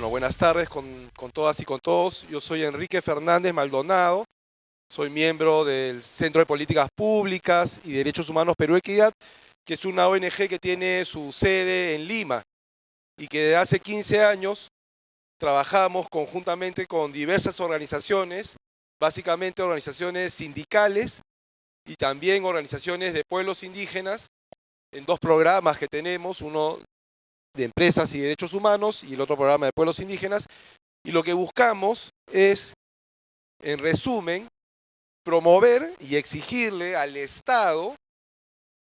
Bueno, buenas tardes con todas y con todos. Yo soy Enrique Fernández Maldonado, soy miembro del Centro de Políticas Públicas y Derechos Humanos Perú Equidad, que es una ONG que tiene su sede en Lima y que desde hace 15 años trabajamos conjuntamente con diversas organizaciones, básicamente organizaciones sindicales y también organizaciones de pueblos indígenas, en dos programas que tenemos, uno de empresas y derechos humanos y el otro programa de pueblos indígenas. Y lo que buscamos es, en resumen, promover y exigirle al Estado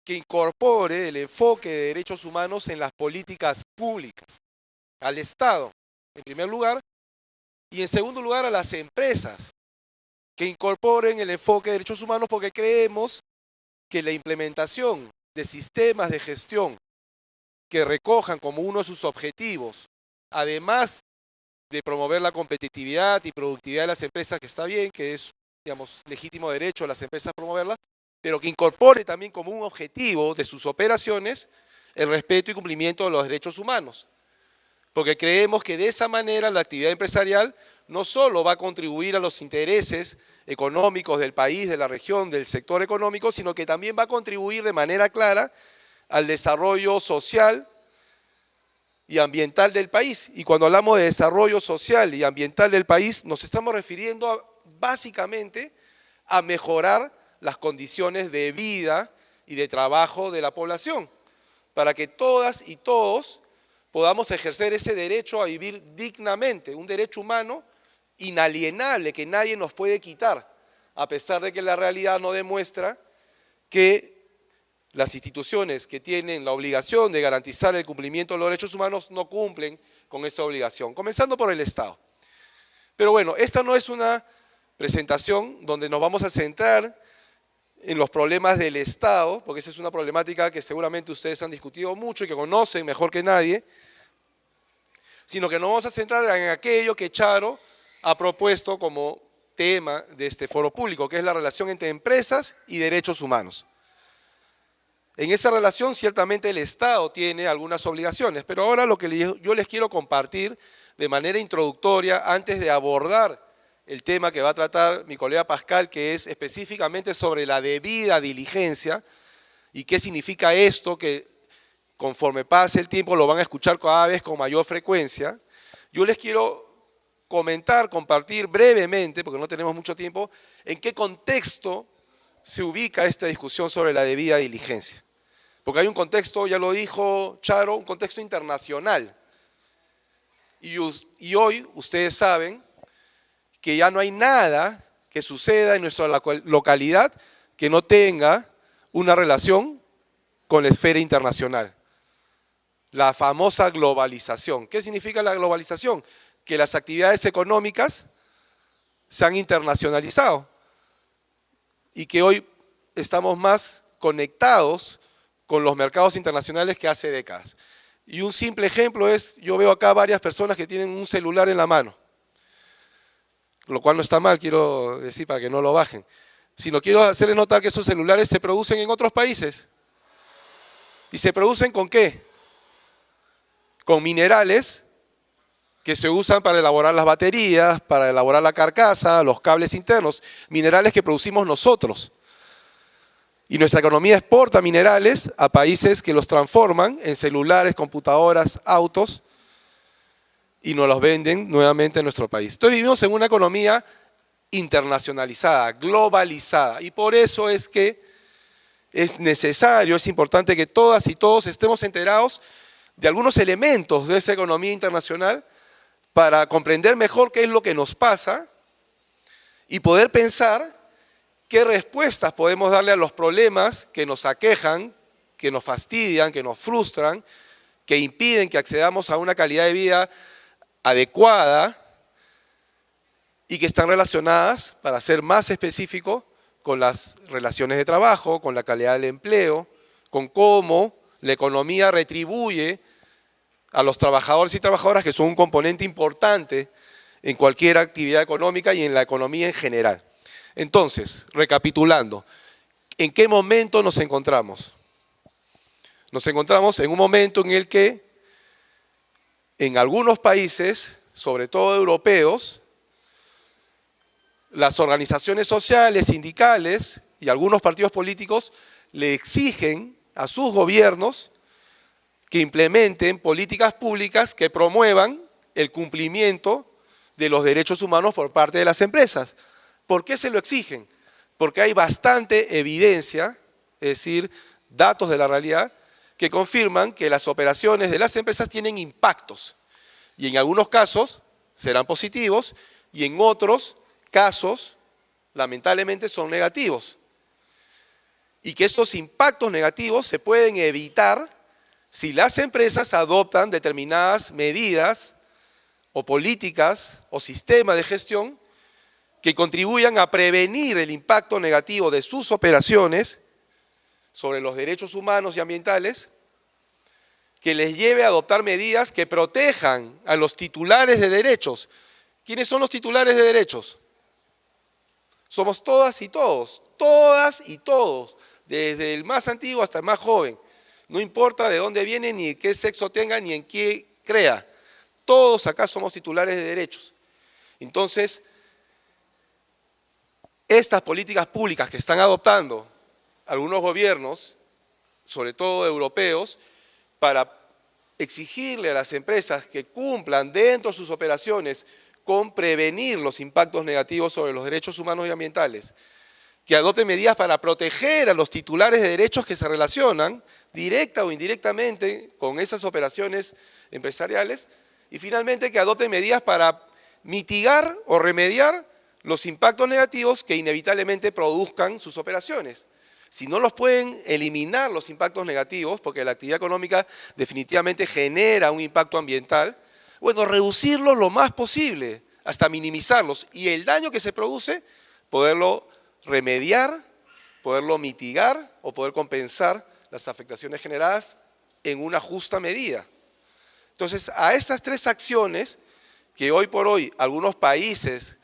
que incorpore el enfoque de derechos humanos en las políticas públicas. Al Estado, en primer lugar, y en segundo lugar a las empresas que incorporen el enfoque de derechos humanos, porque creemos que la implementación de sistemas de gestión que recojan como uno de sus objetivos, además de promover la competitividad y productividad de las empresas, que está bien, que es, digamos, legítimo derecho a las empresas promoverla, pero que incorpore también como un objetivo de sus operaciones el respeto y cumplimiento de los derechos humanos. Porque creemos que de esa manera la actividad empresarial no solo va a contribuir a los intereses económicos del país, de la región, del sector económico, sino que también va a contribuir de manera clara al desarrollo social y ambiental del país. Y cuando hablamos de desarrollo social y ambiental del país, nos estamos refiriendo básicamente a mejorar las condiciones de vida y de trabajo de la población, para que todas y todos podamos ejercer ese derecho a vivir dignamente, un derecho humano inalienable que nadie nos puede quitar, a pesar de que la realidad no demuestra que las instituciones que tienen la obligación de garantizar el cumplimiento de los derechos humanos no cumplen con esa obligación, comenzando por el Estado. Pero bueno, esta no es una presentación donde nos vamos a centrar en los problemas del Estado, porque esa es una problemática que seguramente ustedes han discutido mucho y que conocen mejor que nadie, sino que nos vamos a centrar en aquello que Charo ha propuesto como tema de este foro público, que es la relación entre empresas y derechos humanos. En esa relación ciertamente el Estado tiene algunas obligaciones, pero ahora lo que yo les quiero compartir de manera introductoria, antes de abordar el tema que va a tratar mi colega Pascal, que es específicamente sobre la debida diligencia y qué significa esto, que conforme pase el tiempo lo van a escuchar cada vez con mayor frecuencia. Yo les quiero comentar, compartir brevemente, porque no tenemos mucho tiempo, en qué contexto se ubica esta discusión sobre la debida diligencia. Porque hay un contexto, ya lo dijo Charo, un contexto internacional. Y hoy ustedes saben que ya no hay nada que suceda en nuestra localidad que no tenga una relación con la esfera internacional. La famosa globalización. ¿Qué significa la globalización? Que las actividades económicas se han internacionalizado y que hoy estamos más conectados con los mercados internacionales que hace décadas. Y un simple ejemplo es, yo veo acá varias personas que tienen un celular en la mano, lo cual no está mal, quiero decir, para que no lo bajen, sino quiero hacerles notar que esos celulares se producen en otros países. ¿Y se producen con qué? Con minerales que se usan para elaborar las baterías, para elaborar la carcasa, los cables internos, minerales que producimos nosotros. Y nuestra economía exporta minerales a países que los transforman en celulares, computadoras, autos y nos los venden nuevamente en nuestro país. Entonces vivimos en una economía internacionalizada, globalizada, y por eso es que es necesario, es importante que todas y todos estemos enterados de algunos elementos de esa economía internacional para comprender mejor qué es lo que nos pasa y poder pensar qué respuestas podemos darle a los problemas que nos aquejan, que nos fastidian, que nos frustran, que impiden que accedamos a una calidad de vida adecuada y que están relacionadas, para ser más específico, con las relaciones de trabajo, con la calidad del empleo, con cómo la economía retribuye a los trabajadores y trabajadoras, que son un componente importante en cualquier actividad económica y en la economía en general. Entonces, recapitulando, ¿en qué momento nos encontramos? Nos encontramos en un momento en el que en algunos países sobre todo europeos, las organizaciones sociales, sindicales y algunos partidos políticos le exigen a sus gobiernos que implementen políticas públicas que promuevan el cumplimiento de los derechos humanos por parte de las empresas. ¿Por qué se lo exigen? Porque hay bastante evidencia, es decir, datos de la realidad, que confirman que las operaciones de las empresas tienen impactos. Y en algunos casos serán positivos y en otros casos, lamentablemente, son negativos. Y que estos impactos negativos se pueden evitar si las empresas adoptan determinadas medidas o políticas o sistemas de gestión que contribuyan a prevenir el impacto negativo de sus operaciones sobre los derechos humanos y ambientales, que les lleve a adoptar medidas que protejan a los titulares de derechos. ¿Quiénes son los titulares de derechos? Somos todas y todos, desde el más antiguo hasta el más joven. No importa de dónde viene, ni qué sexo tenga, ni en qué crea. Todos acá somos titulares de derechos. Entonces, estas políticas públicas que están adoptando algunos gobiernos, sobre todo europeos, para exigirle a las empresas que cumplan dentro de sus operaciones con prevenir los impactos negativos sobre los derechos humanos y ambientales, que adopten medidas para proteger a los titulares de derechos que se relacionan directa o indirectamente con esas operaciones empresariales, y finalmente que adopten medidas para mitigar o remediar los impactos negativos que inevitablemente produzcan sus operaciones. Si no los pueden eliminar los impactos negativos, porque la actividad económica definitivamente genera un impacto ambiental, bueno, reducirlos lo más posible, hasta minimizarlos, y el daño que se produce, poderlo remediar, poderlo mitigar o poder compensar las afectaciones generadas en una justa medida. Entonces, a estas tres acciones que hoy por hoy algunos países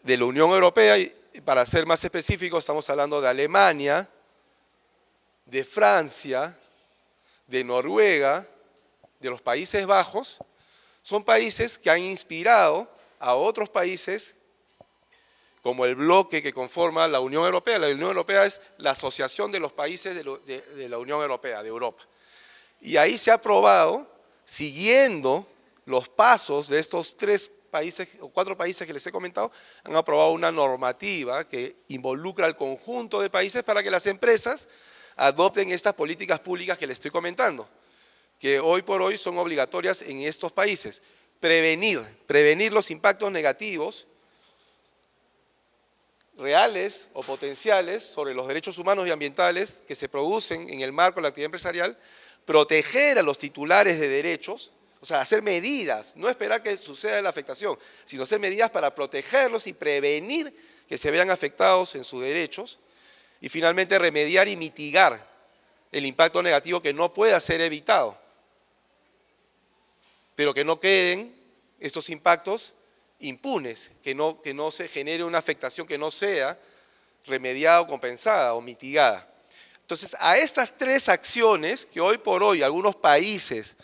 de la Unión Europea, y para ser más específicos estamos hablando de Alemania, de Francia, de Noruega, de los Países Bajos, son países que han inspirado a otros países como el bloque que conforma la Unión Europea. La Unión Europea es la asociación de los países de la Unión Europea, de Europa. Y ahí se ha aprobado, siguiendo los pasos de estos tres países o cuatro países que les he comentado, han aprobado una normativa que involucra al conjunto de países para que las empresas adopten estas políticas públicas que les estoy comentando, que hoy por hoy son obligatorias en estos países. Prevenir los impactos negativos reales o potenciales sobre los derechos humanos y ambientales que se producen en el marco de la actividad empresarial, proteger a los titulares de derechos, o sea, hacer medidas, no esperar que suceda la afectación, sino hacer medidas para protegerlos y prevenir que se vean afectados en sus derechos, y finalmente remediar y mitigar el impacto negativo que no pueda ser evitado, pero que no queden estos impactos impunes, que no se genere una afectación que no sea remediada o compensada o mitigada. Entonces, a estas tres acciones que hoy por hoy algunos países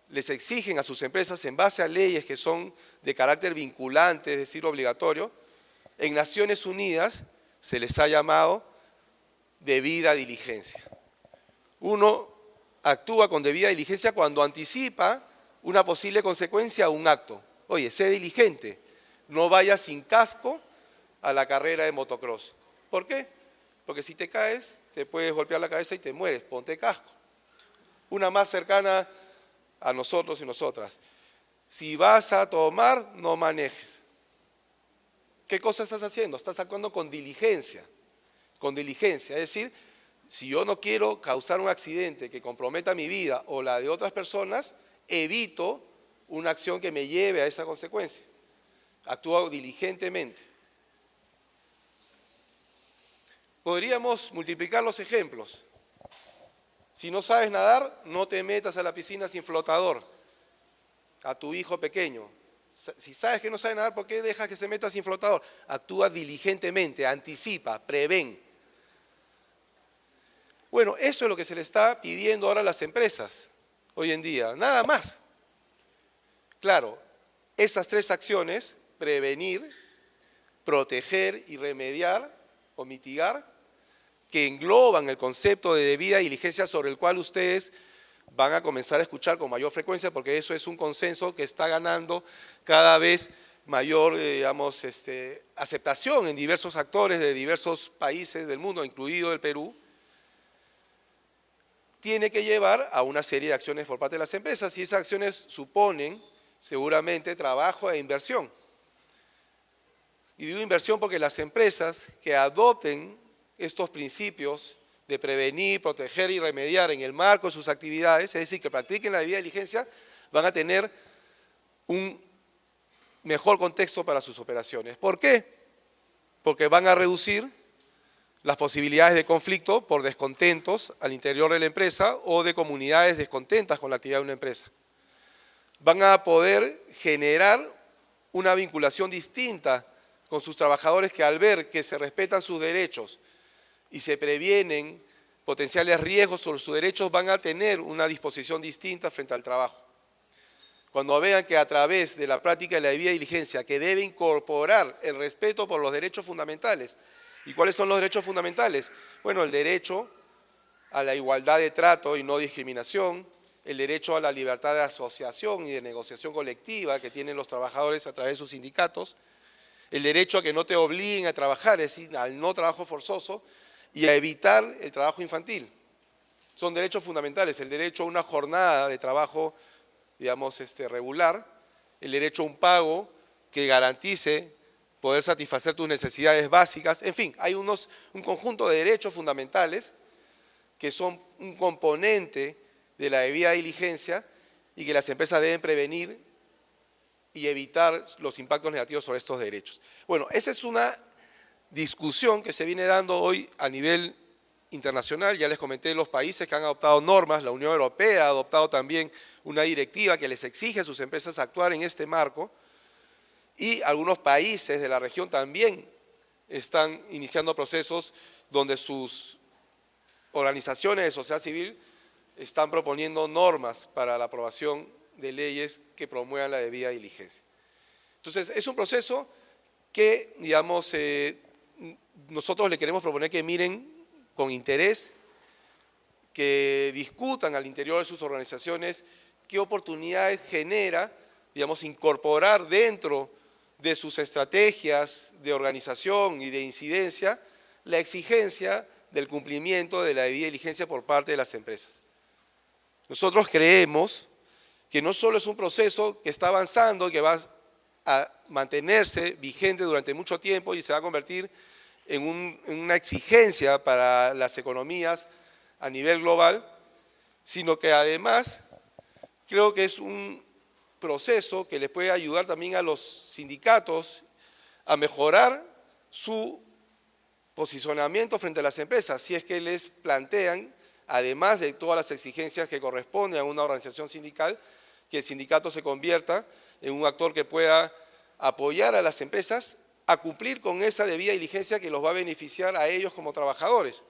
les exigen a sus empresas en base a leyes que son de carácter vinculante, es decir, obligatorio, en Naciones Unidas se les ha llamado debida diligencia. Uno actúa con debida diligencia cuando anticipa una posible consecuencia a un acto. Oye, sé diligente, no vayas sin casco a la carrera de motocross. ¿Por qué? Porque si te caes, te puedes golpear la cabeza y te mueres, ponte casco. Una más cercana a nosotros y nosotras. Si vas a tomar, no manejes. ¿Qué cosa estás haciendo? Estás actuando con diligencia. Es decir, si yo no quiero causar un accidente que comprometa mi vida o la de otras personas, evito una acción que me lleve a esa consecuencia. Actúo diligentemente. Podríamos multiplicar los ejemplos. Si no sabes nadar, no te metas a la piscina sin flotador. A tu hijo pequeño. Si sabes que no sabe nadar, ¿por qué dejas que se meta sin flotador? Actúa diligentemente, anticipa, prevén. Bueno, eso es lo que se le está pidiendo ahora a las empresas hoy en día, nada más. Claro, esas tres acciones, prevenir, proteger y remediar o mitigar, que engloban el concepto de debida diligencia sobre el cual ustedes van a comenzar a escuchar con mayor frecuencia, porque eso es un consenso que está ganando cada vez mayor, digamos, aceptación en diversos actores de diversos países del mundo, incluido el Perú, tiene que llevar a una serie de acciones por parte de las empresas, y esas acciones suponen seguramente trabajo e inversión. Y digo inversión porque las empresas que adopten estos principios de prevenir, proteger y remediar en el marco de sus actividades, es decir, que practiquen la debida diligencia, van a tener un mejor contexto para sus operaciones. ¿Por qué? Porque van a reducir las posibilidades de conflicto por descontentos al interior de la empresa o de comunidades descontentas con la actividad de una empresa. Van a poder generar una vinculación distinta con sus trabajadores, que al ver que se respetan sus derechos y se previenen potenciales riesgos sobre sus derechos, van a tener una disposición distinta frente al trabajo. Cuando vean que a través de la práctica de la debida diligencia, que debe incorporar el respeto por los derechos fundamentales. ¿Y cuáles son los derechos fundamentales? Bueno, el derecho a la igualdad de trato y no discriminación, el derecho a la libertad de asociación y de negociación colectiva que tienen los trabajadores a través de sus sindicatos, el derecho a que no te obliguen a trabajar, es decir, al no trabajo forzoso, y a evitar el trabajo infantil. Son derechos fundamentales, el derecho a una jornada de trabajo, digamos, regular, el derecho a un pago que garantice poder satisfacer tus necesidades básicas. En fin, hay un conjunto de derechos fundamentales que son un componente de la debida diligencia y que las empresas deben prevenir y evitar los impactos negativos sobre estos derechos. Bueno, esa es una discusión que se viene dando hoy a nivel internacional. Ya les comenté los países que han adoptado normas, la Unión Europea ha adoptado también una directiva que les exige a sus empresas actuar en este marco, y algunos países de la región también están iniciando procesos donde sus organizaciones de sociedad civil están proponiendo normas para la aprobación de leyes que promuevan la debida diligencia. Entonces, es un proceso que, digamos, nosotros le queremos proponer que miren con interés, que discutan al interior de sus organizaciones qué oportunidades genera, digamos, incorporar dentro de sus estrategias de organización y de incidencia la exigencia del cumplimiento de la debida diligencia por parte de las empresas. Nosotros creemos que no solo es un proceso que está avanzando, que va a mantenerse vigente durante mucho tiempo y se va a convertir en una exigencia para las economías a nivel global, sino que además creo que es un proceso que les puede ayudar también a los sindicatos a mejorar su posicionamiento frente a las empresas, si es que les plantean, además de todas las exigencias que corresponden a una organización sindical, que el sindicato se convierta en un actor que pueda apoyar a las empresas a cumplir con esa debida diligencia que los va a beneficiar a ellos como trabajadores,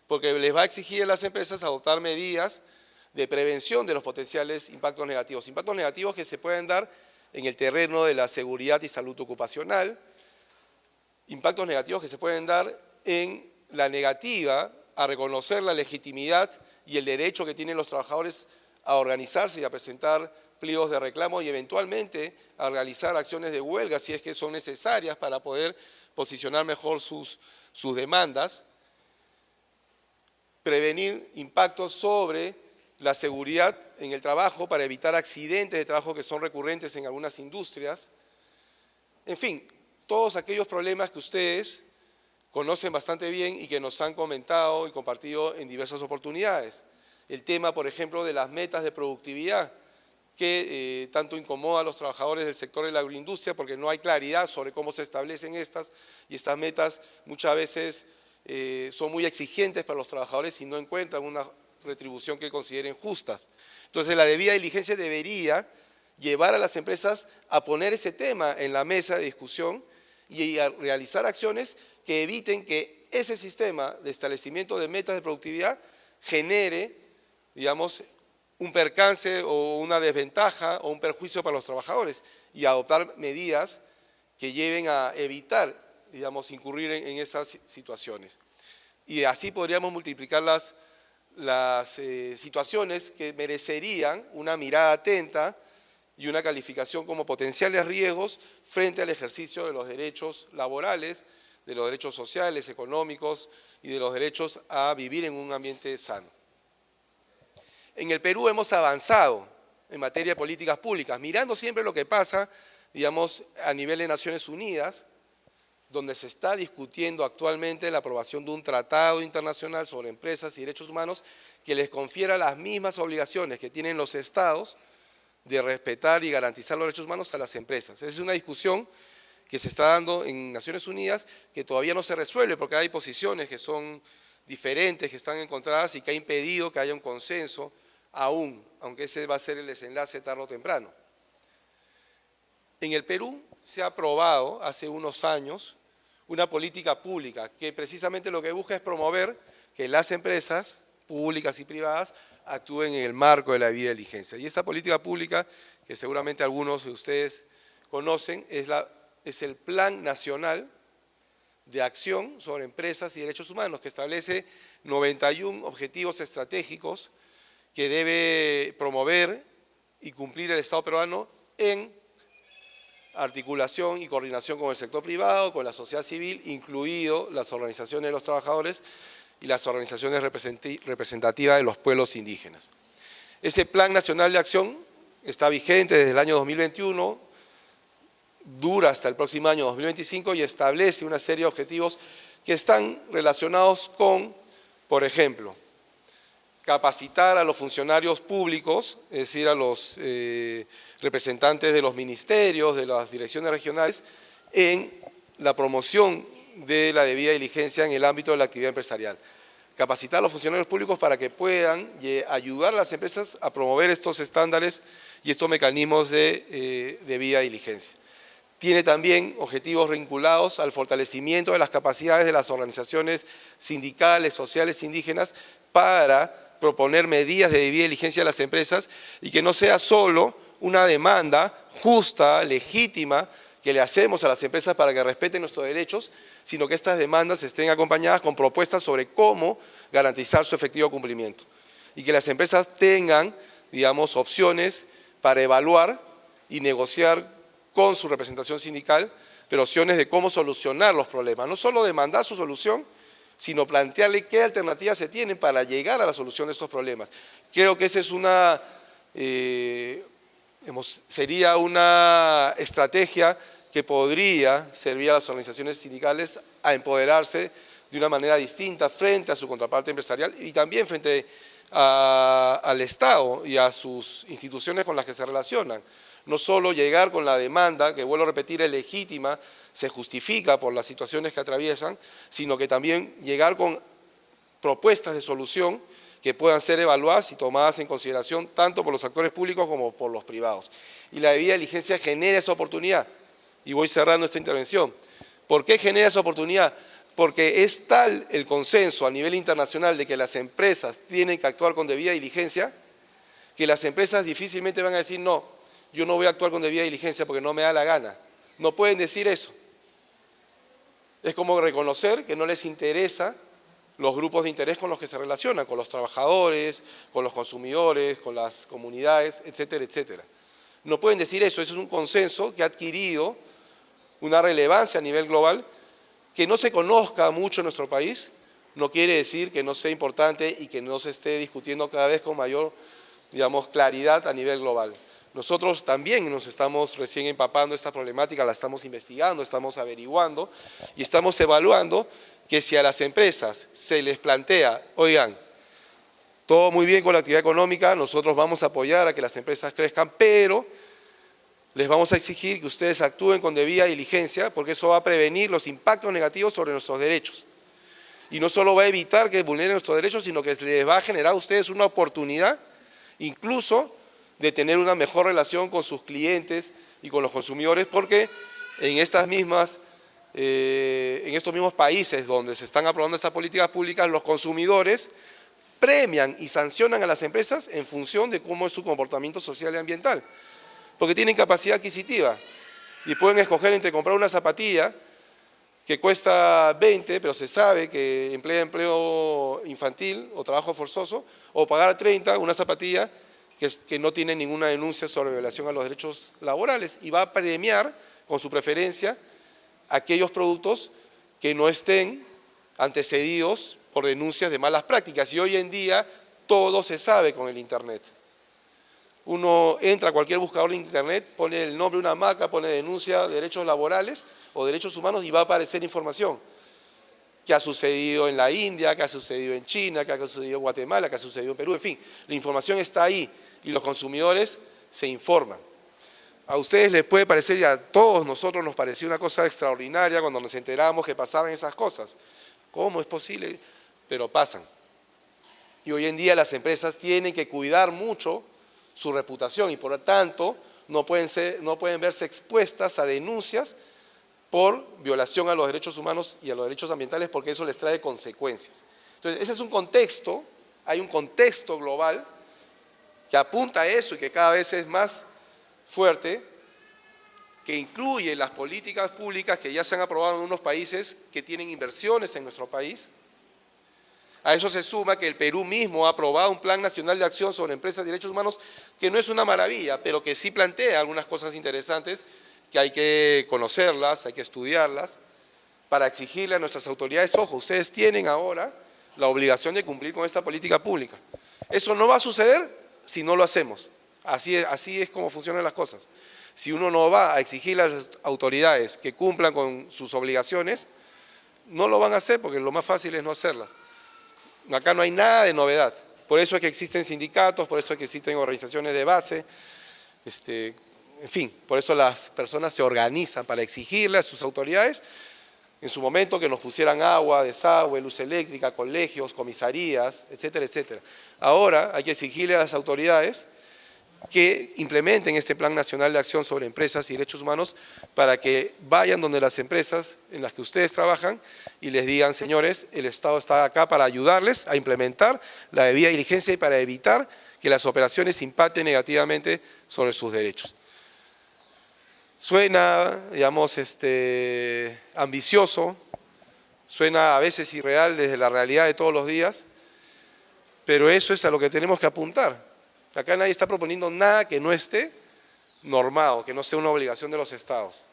porque les va a exigir a las empresas adoptar medidas de prevención de los potenciales impactos negativos que se pueden dar en el terreno de la seguridad y salud ocupacional, impactos negativos que se pueden dar en la negativa a reconocer la legitimidad y el derecho que tienen los trabajadores a organizarse y a presentar pliegos de reclamo y eventualmente a realizar acciones de huelga si es que son necesarias para poder posicionar mejor sus demandas, prevenir impactos sobre la seguridad en el trabajo para evitar accidentes de trabajo que son recurrentes en algunas industrias, en fin, todos aquellos problemas que ustedes conocen bastante bien y que nos han comentado y compartido en diversas oportunidades. El tema, por ejemplo, de las metas de productividad, que tanto incomoda a los trabajadores del sector de la agroindustria porque no hay claridad sobre cómo se establecen estas, y estas metas muchas veces son muy exigentes para los trabajadores y no encuentran una retribución que consideren justas. Entonces, la debida diligencia debería llevar a las empresas a poner ese tema en la mesa de discusión y a realizar acciones que eviten que ese sistema de establecimiento de metas de productividad genere, digamos, un percance o una desventaja o un perjuicio para los trabajadores y adoptar medidas que lleven a evitar, digamos, incurrir en esas situaciones. Y así podríamos multiplicar las situaciones que merecerían una mirada atenta y una calificación como potenciales riesgos frente al ejercicio de los derechos laborales, de los derechos sociales, económicos y de los derechos a vivir en un ambiente sano. En el Perú hemos avanzado en materia de políticas públicas, mirando siempre lo que pasa, digamos, a nivel de Naciones Unidas, donde se está discutiendo actualmente la aprobación de un tratado internacional sobre empresas y derechos humanos que les confiera las mismas obligaciones que tienen los estados de respetar y garantizar los derechos humanos a las empresas. Esa es una discusión que se está dando en Naciones Unidas que todavía no se resuelve porque hay posiciones que son diferentes, que están encontradas y que ha impedido que haya un consenso aún, aunque ese va a ser el desenlace tarde o temprano. En el Perú se ha aprobado hace unos años una política pública que precisamente lo que busca es promover que las empresas públicas y privadas actúen en el marco de la debida diligencia. Y esa política pública, que seguramente algunos de ustedes conocen, es el Plan Nacional de Acción sobre Empresas y Derechos Humanos, que establece 91 objetivos estratégicos que debe promover y cumplir el Estado peruano en articulación y coordinación con el sector privado, con la sociedad civil, incluido las organizaciones de los trabajadores y las organizaciones representativas de los pueblos indígenas. Ese Plan Nacional de Acción está vigente desde el año 2021, dura hasta el próximo año 2025 y establece una serie de objetivos que están relacionados con, por ejemplo, capacitar a los funcionarios públicos, es decir, a los representantes de los ministerios, de las direcciones regionales, en la promoción de la debida diligencia en el ámbito de la actividad empresarial. Capacitar a los funcionarios públicos para que puedan ayudar a las empresas a promover estos estándares y estos mecanismos de debida diligencia. Tiene también objetivos vinculados al fortalecimiento de las capacidades de las organizaciones sindicales, sociales, indígenas, para proponer medidas de debida diligencia a las empresas y que no sea solo una demanda justa, legítima, que le hacemos a las empresas para que respeten nuestros derechos, sino que estas demandas estén acompañadas con propuestas sobre cómo garantizar su efectivo cumplimiento. Y que las empresas tengan, digamos, opciones para evaluar y negociar con su representación sindical, pero opciones de cómo solucionar los problemas. No solo demandar su solución, sino plantearle qué alternativas se tienen para llegar a la solución de estos problemas. Creo que esa es sería una estrategia que podría servir a las organizaciones sindicales a empoderarse de una manera distinta frente a su contraparte empresarial y también frente al Estado y a sus instituciones con las que se relacionan. No solo llegar con la demanda, que vuelvo a repetir, es legítima, se justifica por las situaciones que atraviesan, sino que también llegar con propuestas de solución que puedan ser evaluadas y tomadas en consideración tanto por los actores públicos como por los privados. Y la debida diligencia genera esa oportunidad. Y voy cerrando esta intervención. ¿Por qué genera esa oportunidad? Porque es tal el consenso a nivel internacional de que las empresas tienen que actuar con debida diligencia, que las empresas difícilmente van a decir no, yo no voy a actuar con debida diligencia porque no me da la gana. No pueden decir eso. Es como reconocer que no les interesa los grupos de interés con los que se relacionan, con los trabajadores, con los consumidores, con las comunidades, etcétera, etcétera. No pueden decir eso, eso es un consenso que ha adquirido una relevancia a nivel global. Que no se conozca mucho en nuestro país no quiere decir que no sea importante y que no se esté discutiendo cada vez con mayor, digamos, claridad a nivel global. Nosotros también nos estamos recién empapando esta problemática, la estamos investigando, estamos averiguando y estamos evaluando que si a las empresas se les plantea, oigan, todo muy bien con la actividad económica, nosotros vamos a apoyar a que las empresas crezcan, pero les vamos a exigir que ustedes actúen con debida diligencia porque eso va a prevenir los impactos negativos sobre nuestros derechos. Y no solo va a evitar que vulneren nuestros derechos, sino que les va a generar a ustedes una oportunidad, incluso de tener una mejor relación con sus clientes y con los consumidores, porque en estos mismos países donde se están aprobando estas políticas públicas, los consumidores premian y sancionan a las empresas en función de cómo es su comportamiento social y ambiental, porque tienen capacidad adquisitiva y pueden escoger entre comprar una zapatilla que cuesta 20, pero se sabe que emplea empleo infantil o trabajo forzoso, o pagar 30 una zapatilla que no tiene ninguna denuncia sobre violación a los derechos laborales, y va a premiar con su preferencia aquellos productos que no estén antecedidos por denuncias de malas prácticas. Y hoy en día todo se sabe con el Internet. Uno entra a cualquier buscador de Internet, pone el nombre de una marca, pone denuncia de derechos laborales o derechos humanos y va a aparecer información. ¿Qué ha sucedido en la India? ¿Qué ha sucedido en China? ¿Qué ha sucedido en Guatemala? ¿Qué ha sucedido en Perú? En fin, la información está ahí y los consumidores se informan. A ustedes les puede parecer, y a todos nosotros nos pareció una cosa extraordinaria cuando nos enteramos que pasaban esas cosas. ¿Cómo es posible? Pero pasan. Y hoy en día las empresas tienen que cuidar mucho su reputación y por lo tanto no pueden verse expuestas a denuncias por violación a los derechos humanos y a los derechos ambientales, porque eso les trae consecuencias. Entonces, ese es un contexto, hay un contexto global que apunta a eso y que cada vez es más fuerte, que incluye las políticas públicas que ya se han aprobado en unos países que tienen inversiones en nuestro país. A eso se suma que el Perú mismo ha aprobado un Plan Nacional de Acción sobre Empresas y Derechos Humanos, que no es una maravilla, pero que sí plantea algunas cosas interesantes que hay que conocerlas, hay que estudiarlas, para exigirle a nuestras autoridades, ojo, ustedes tienen ahora la obligación de cumplir con esta política pública. Eso no va a suceder si no lo hacemos. Así es como funcionan las cosas. Si uno no va a exigir a las autoridades que cumplan con sus obligaciones, no lo van a hacer porque lo más fácil es no hacerlas. Acá no hay nada de novedad. Por eso es que existen sindicatos, por eso es que existen organizaciones de base, en fin, por eso las personas se organizan para exigirle a sus autoridades, en su momento, que nos pusieran agua, desagüe, luz eléctrica, colegios, comisarías, etcétera, etcétera. Ahora hay que exigirle a las autoridades que implementen este Plan Nacional de Acción sobre Empresas y Derechos Humanos para que vayan donde las empresas en las que ustedes trabajan y les digan, señores, el Estado está acá para ayudarles a implementar la debida diligencia y para evitar que las operaciones impacten negativamente sobre sus derechos. Suena, digamos, ambicioso, suena a veces irreal desde la realidad de todos los días, pero eso es a lo que tenemos que apuntar. Acá nadie está proponiendo nada que no esté normado, que no sea una obligación de los estados.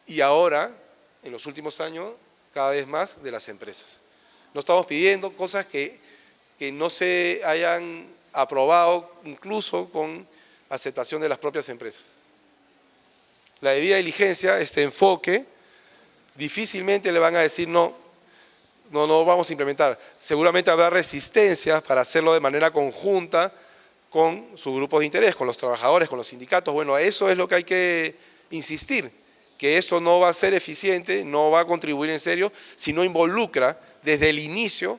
Y ahora, en los últimos años, cada vez más de las empresas. No estamos pidiendo cosas que no se hayan aprobado, incluso con aceptación de las propias empresas. La debida diligencia, este enfoque, difícilmente le van a decir no vamos a implementar. Seguramente habrá resistencias para hacerlo de manera conjunta con sus grupos de interés, con los trabajadores, con los sindicatos. Bueno, eso es lo que hay que insistir, que esto no va a ser eficiente, no va a contribuir en serio, si no involucra desde el inicio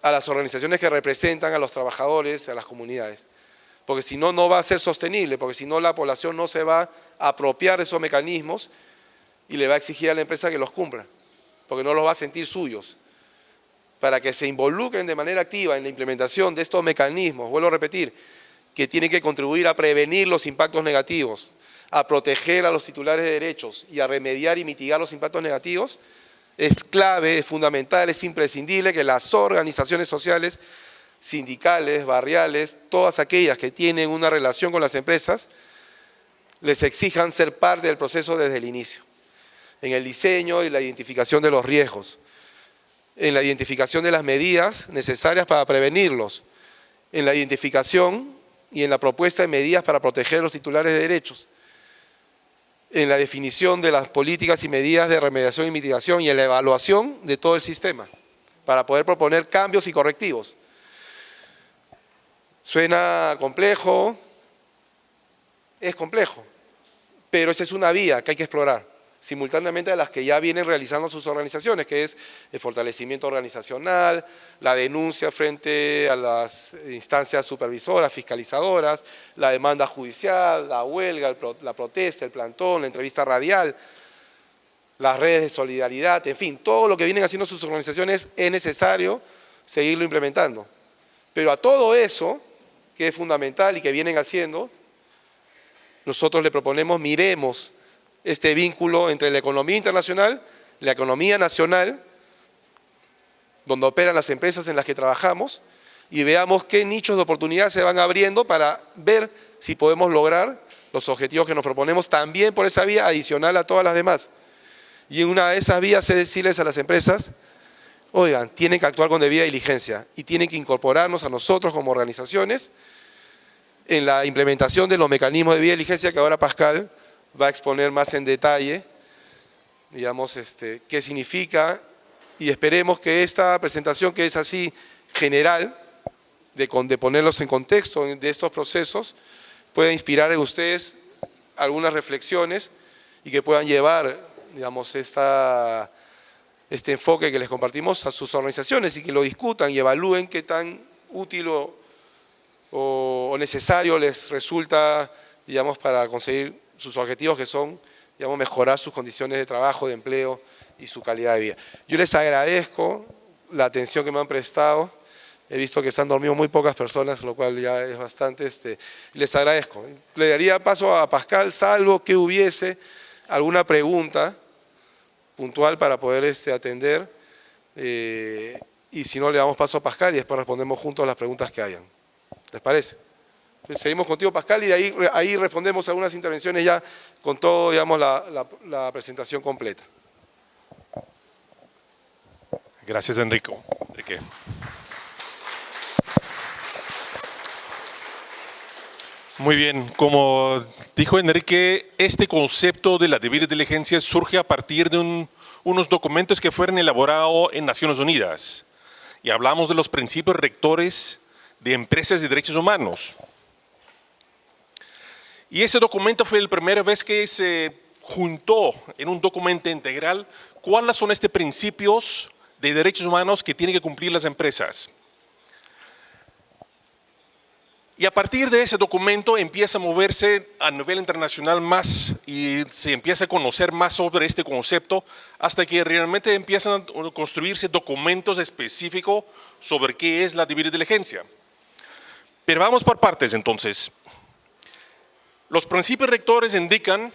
a las organizaciones que representan a los trabajadores, a las comunidades. Porque si no, no va a ser sostenible, porque si no la población no se va a apropiar de esos mecanismos y le va a exigir a la empresa que los cumpla, porque no los va a sentir suyos. Para que se involucren de manera activa en la implementación de estos mecanismos, vuelvo a repetir, que tienen que contribuir a prevenir los impactos negativos, a proteger a los titulares de derechos y a remediar y mitigar los impactos negativos, es clave, es fundamental, es imprescindible que las organizaciones sociales, sindicales, barriales, todas aquellas que tienen una relación con las empresas, les exijan ser parte del proceso desde el inicio, en el diseño y la identificación de los riesgos, en la identificación de las medidas necesarias para prevenirlos, en la identificación y en la propuesta de medidas para proteger a los titulares de derechos, en la definición de las políticas y medidas de remediación y mitigación y en la evaluación de todo el sistema, para poder proponer cambios y correctivos. Suena complejo, es complejo, pero esa es una vía que hay que explorar, simultáneamente a las que ya vienen realizando sus organizaciones, que es el fortalecimiento organizacional, la denuncia frente a las instancias supervisoras, fiscalizadoras, la demanda judicial, la huelga, la protesta, el plantón, la entrevista radial, las redes de solidaridad, en fin, todo lo que vienen haciendo sus organizaciones es necesario seguirlo implementando. Pero a todo eso, que es fundamental y que vienen haciendo, nosotros le proponemos, miremos este vínculo entre la economía internacional, la economía nacional, donde operan las empresas en las que trabajamos, y veamos qué nichos de oportunidad se van abriendo para ver si podemos lograr los objetivos que nos proponemos también por esa vía adicional a todas las demás. Y en una de esas vías es decirles a las empresas, oigan, tienen que actuar con debida diligencia y tienen que incorporarnos a nosotros como organizaciones en la implementación de los mecanismos de debida diligencia que ahora Pascal va a exponer más en detalle, digamos, qué significa, y esperemos que esta presentación, que es así general, de ponerlos en contexto de estos procesos, pueda inspirar en ustedes algunas reflexiones y que puedan llevar, digamos, este enfoque que les compartimos a sus organizaciones y que lo discutan y evalúen qué tan útil o necesario les resulta, digamos, para conseguir sus objetivos, que son, digamos, mejorar sus condiciones de trabajo, de empleo y su calidad de vida. Yo les agradezco la atención que me han prestado. He visto que se han dormido muy pocas personas, lo cual ya es bastante. Les agradezco. Le daría paso a Pascal, salvo que hubiese alguna pregunta puntual para poder atender. Y si no, le damos paso a Pascal y después respondemos juntos las preguntas que hayan. ¿Les parece? Entonces, seguimos contigo, Pascal, y de ahí respondemos algunas intervenciones ya con todo, digamos, la presentación completa. Gracias, Enrique. Muy bien, como dijo Enrique, este concepto de la debida diligencia surge a partir de unos documentos que fueron elaborados en Naciones Unidas. Y hablamos de los principios rectores de empresas de derechos humanos. Y ese documento fue la primera vez que se juntó en un documento integral cuáles son estos principios de derechos humanos que tienen que cumplir las empresas. Y a partir de ese documento empieza a moverse a nivel internacional más y se empieza a conocer más sobre este concepto hasta que realmente empiezan a construirse documentos específicos sobre qué es la debida diligencia. Pero vamos por partes entonces. Los principios rectores indican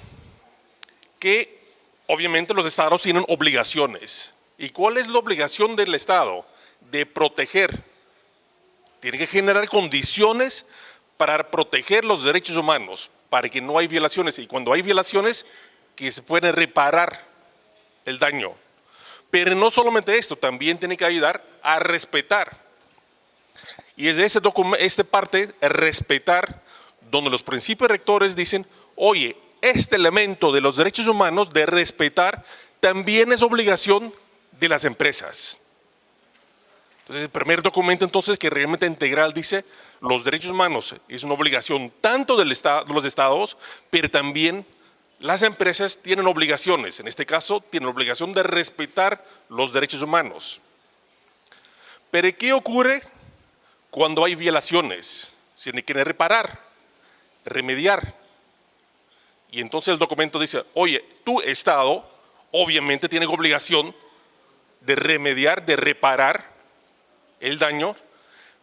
que obviamente los estados tienen obligaciones. ¿Y cuál es la obligación del estado? De proteger. Tiene que generar condiciones para proteger los derechos humanos, para que no haya violaciones. Y cuando hay violaciones, que se pueda reparar el daño. Pero no solamente esto, también tiene que ayudar a respetar. Y es esta parte, respetar, donde los principios rectores dicen, oye, este elemento de los derechos humanos, de respetar, también es obligación de las empresas. Entonces, el primer documento entonces que realmente integral dice, los derechos humanos es una obligación tanto de los estados, pero también las empresas tienen obligaciones. En este caso, tienen obligación de respetar los derechos humanos. Pero ¿qué ocurre cuando hay violaciones? Se tiene que reparar, remediar. Y entonces el documento dice, oye, tu estado obviamente tiene obligación de remediar, de reparar el daño,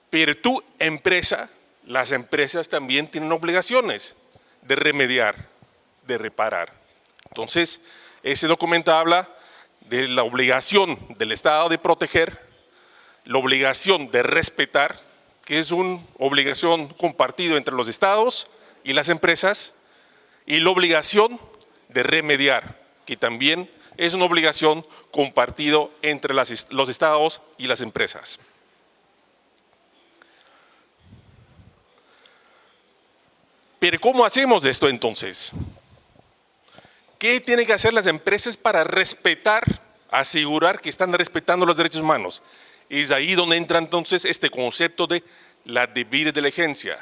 pero tu empresa, las empresas también tienen obligaciones de remediar, de reparar. Entonces, ese documento habla de la obligación del Estado de proteger, la obligación de respetar, que es una obligación compartida entre los estados y las empresas, y la obligación de remediar, que también es una obligación compartida entre los estados y las empresas. Pero ¿cómo hacemos esto entonces? ¿Qué tienen que hacer las empresas para respetar, asegurar que están respetando los derechos humanos? Es ahí donde entra entonces este concepto de la debida diligencia.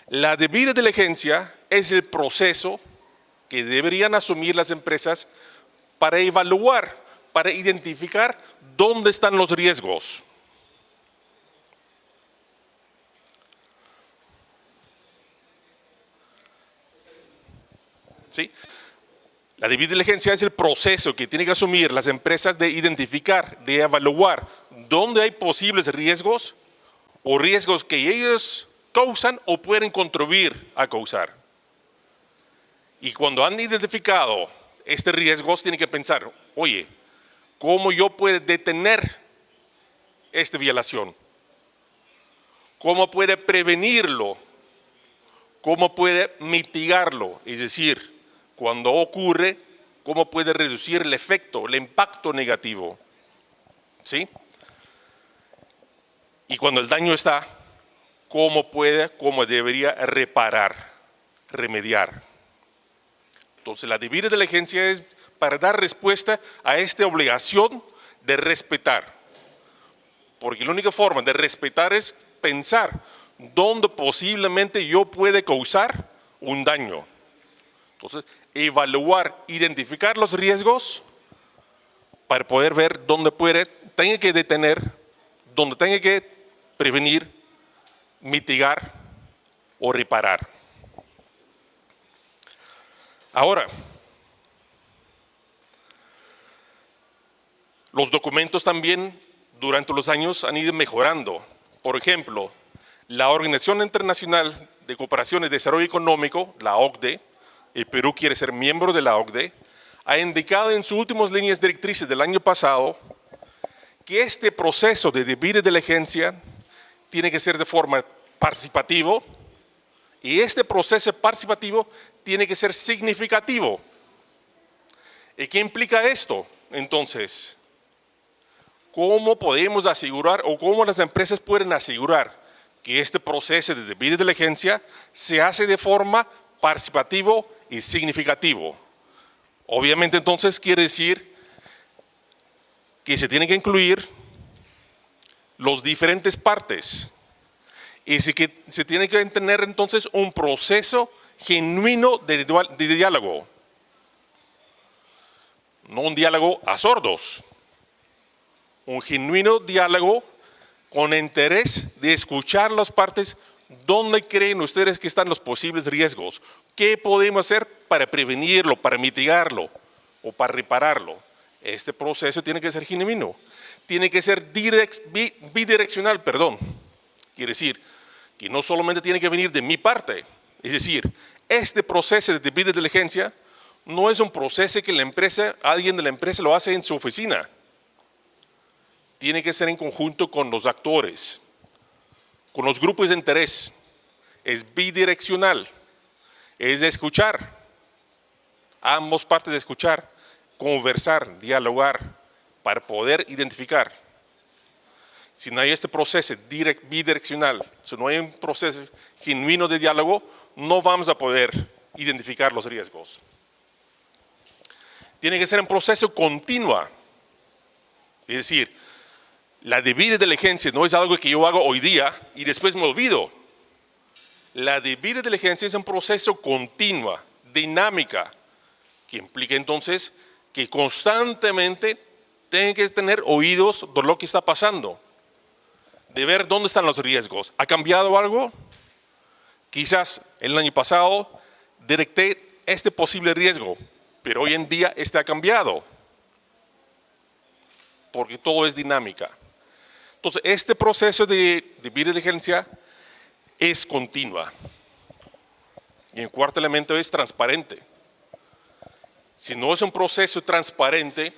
La debida diligencia es el proceso que deberían asumir las empresas para evaluar, para identificar dónde están los riesgos. ¿Sí? La debida diligencia es el proceso que tienen que asumir las empresas de identificar, de evaluar dónde hay posibles riesgos o riesgos que ellos causan o pueden contribuir a causar. Y cuando han identificado este riesgo, tienen que pensar, oye, ¿cómo yo puedo detener esta violación? ¿Cómo puede prevenirlo? ¿Cómo puede mitigarlo? Es decir, cuando ocurre, ¿cómo puede reducir el efecto, el impacto negativo? ¿Sí? Y cuando el daño está, ¿cómo debería reparar, remediar? Entonces, la debida diligencia es para dar respuesta a esta obligación de respetar. Porque la única forma de respetar es pensar dónde posiblemente yo pueda causar un daño. Entonces, evaluar, identificar los riesgos para poder ver dónde tenga que detener, dónde tenga que prevenir, mitigar o reparar. Ahora, los documentos también durante los años han ido mejorando. Por ejemplo, la Organización Internacional de Cooperación y Desarrollo Económico, la OCDE, el Perú quiere ser miembro de la OCDE, ha indicado en sus últimas líneas directrices del año pasado que este proceso de debida diligencia tiene que ser de forma participativa y este proceso participativo tiene que ser significativo. ¿Y qué implica esto? Entonces, ¿cómo podemos asegurar o cómo las empresas pueden asegurar que este proceso de debida diligencia se hace de forma participativa y significativa? Obviamente entonces quiere decir que se tienen que incluir los diferentes partes y se tiene que tener entonces un proceso genuino de diálogo, no un diálogo a sordos, un genuino diálogo con interés de escuchar las partes. ¿Dónde creen ustedes que están los posibles riesgos? ¿Qué podemos hacer para prevenirlo, para mitigarlo o para repararlo? Este proceso tiene que ser genuino, tiene que ser bidireccional, Quiere decir que no solamente tiene que venir de mi parte, es decir, este proceso de debida diligencia no es un proceso que alguien de la empresa lo hace en su oficina. Tiene que ser en conjunto con los actores, con los grupos de interés. Es bidireccional, es de escuchar, ambas partes de escuchar, conversar, dialogar, para poder identificar. Si no hay este proceso bidireccional, si no hay un proceso genuino de diálogo, no vamos a poder identificar los riesgos. Tiene que ser un proceso continuo, es decir, la debida diligencia no es algo que yo hago hoy día y después me olvido. La debida diligencia es un proceso continuo, dinámica, que implica entonces que constantemente tienen que tener oídos de lo que está pasando, de ver dónde están los riesgos. ¿Ha cambiado algo? Quizás el año pasado detecté este posible riesgo, pero hoy en día este ha cambiado, porque todo es dinámica. Entonces, este proceso de debida diligencia es continua. Y el cuarto elemento es transparente. Si no es un proceso transparente,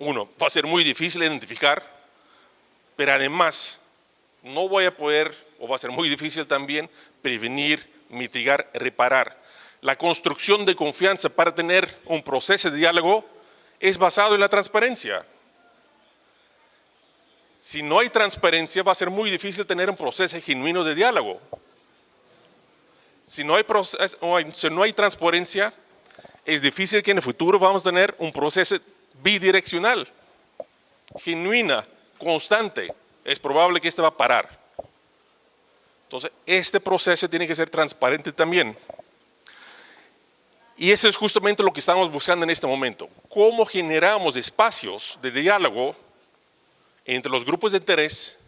va a ser muy difícil identificar, pero además no voy a poder, o va a ser muy difícil también, prevenir, mitigar, reparar. La construcción de confianza para tener un proceso de diálogo es basado en la transparencia. Si no hay transparencia, va a ser muy difícil tener un proceso genuino de diálogo. Si no hay transparencia, es difícil que en el futuro vamos a tener un proceso bidireccional, genuina, constante. Es probable que este va a parar. Entonces, este proceso tiene que ser transparente también. Y eso es justamente lo que estamos buscando en este momento. ¿Cómo generamos espacios de diálogo entre los grupos de interés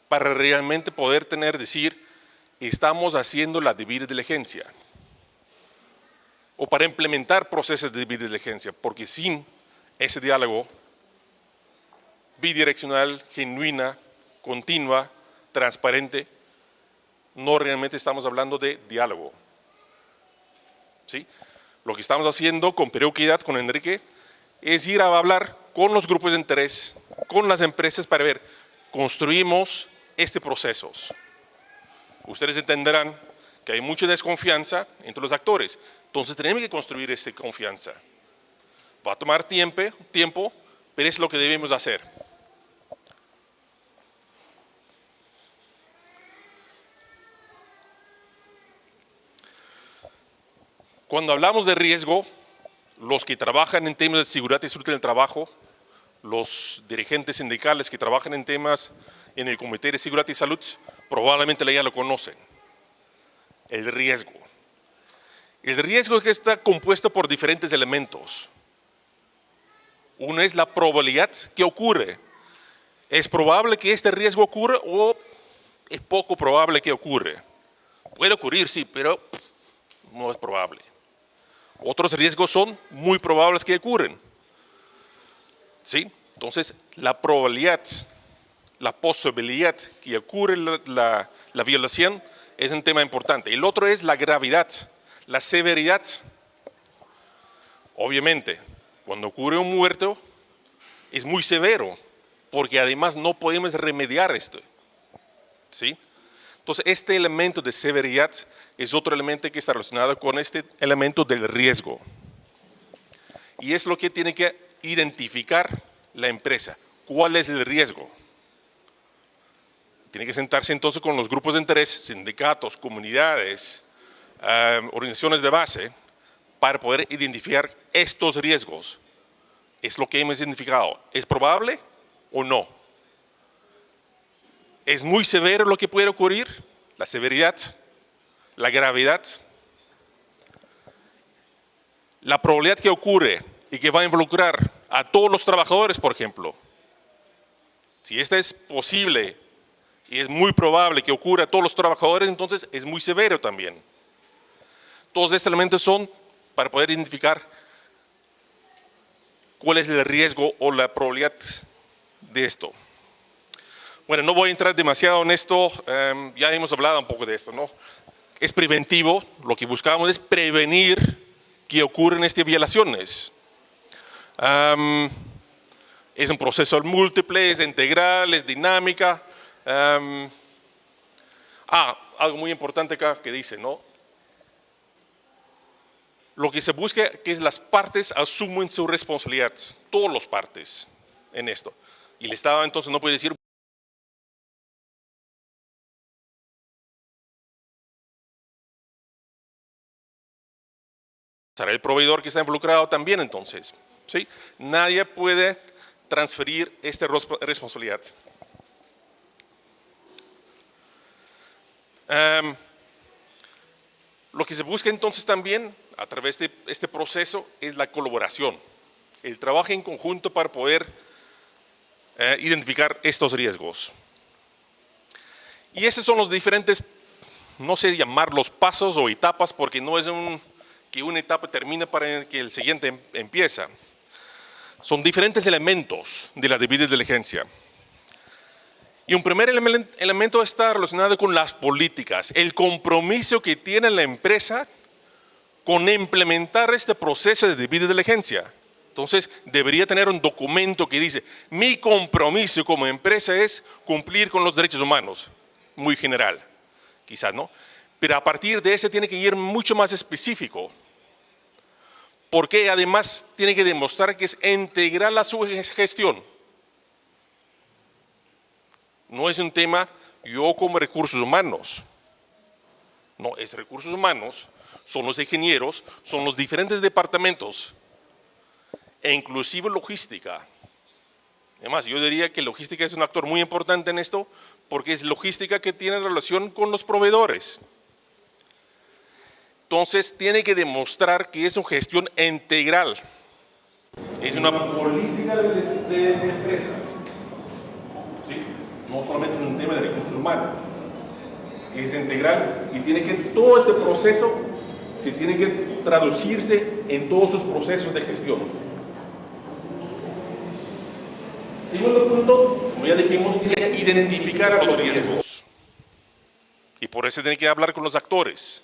para realmente poder decir, estamos haciendo la debida diligencia? O para implementar procesos de debida diligencia, porque sin ese diálogo bidireccional, genuina, continua, transparente, no realmente estamos hablando de diálogo. ¿Sí? Lo que estamos haciendo con Perú Equidad, con Enrique, es ir a hablar con los grupos de interés, con las empresas para ver, construimos este proceso. Ustedes entenderán que hay mucha desconfianza entre los actores, entonces tenemos que construir esta confianza. Va a tomar tiempo, pero es lo que debemos hacer. Cuando hablamos de riesgo, los que trabajan en temas de seguridad y salud en el trabajo, los dirigentes sindicales que trabajan en temas en el Comité de Seguridad y Salud, probablemente ya lo conocen. El riesgo. El riesgo es que está compuesto por diferentes elementos. Uno es la probabilidad que ocurre. ¿Es probable que este riesgo ocurra o es poco probable que ocurra? Puede ocurrir, sí, pero no es probable. Otros riesgos son muy probables que ocurren. ¿Sí? Entonces, la probabilidad, la posibilidad que ocurre la violación es un tema importante. El otro es la gravedad, la severidad. Obviamente, cuando ocurre un muerto, es muy severo, porque además no podemos remediar esto. ¿Sí? Entonces, este elemento de severidad es otro elemento que está relacionado con este elemento del riesgo. Y es lo que tiene que identificar la empresa. ¿Cuál es el riesgo? Tiene que sentarse entonces con los grupos de interés, sindicatos, comunidades, organizaciones de base, para poder identificar estos riesgos. Es lo que hemos identificado. ¿Es probable o no? ¿Es muy severo lo que puede ocurrir? La severidad, la gravedad, la probabilidad que ocurre y que va a involucrar a todos los trabajadores, por ejemplo. Si esta es posible y es muy probable que ocurra a todos los trabajadores, entonces es muy severo también. Todos estos elementos son para poder identificar cuál es el riesgo o la probabilidad de esto. Bueno, no voy a entrar demasiado en esto, ya hemos hablado un poco de esto, ¿no? Es preventivo, lo que buscamos es prevenir que ocurran estas violaciones. Es un proceso múltiple, es integral, es dinámica. Algo muy importante acá que dice, ¿no? Lo que se busca que es las partes asumen su responsabilidad, todas las partes en esto. Y el Estado entonces no puede decir, será el proveedor que está involucrado también entonces. ¿Sí? Nadie puede transferir esta responsabilidad. Lo que se busca entonces también a través de este proceso es la colaboración, el trabajo en conjunto para poder identificar estos riesgos. Y esos son los diferentes, no sé llamarlos pasos o etapas, porque no es que una etapa termina para que el siguiente empieza. Son diferentes elementos de la debida diligencia. Y un primer elemento está relacionado con las políticas, el compromiso que tiene la empresa con implementar este proceso de debida diligencia. Entonces, debería tener un documento que dice, mi compromiso como empresa es cumplir con los derechos humanos, muy general, quizás, ¿no? Pero a partir de ese tiene que ir mucho más específico, porque además tiene que demostrar que es integral a su gestión. No es un tema yo como recursos humanos, no, es recursos humanos, son los ingenieros, son los diferentes departamentos, e inclusive logística. Además, yo diría que logística es un actor muy importante en esto, porque es logística que tiene relación con los proveedores. Entonces, tiene que demostrar que es una gestión integral. Es una política de esta empresa. ¿Sí? No solamente un tema de recursos humanos. Es integral y tiene que, todo este proceso, se tiene que traducirse en todos sus procesos de gestión. Segundo punto, como ya dijimos, tiene que identificar a los riesgos. Y por eso tiene que hablar con los actores.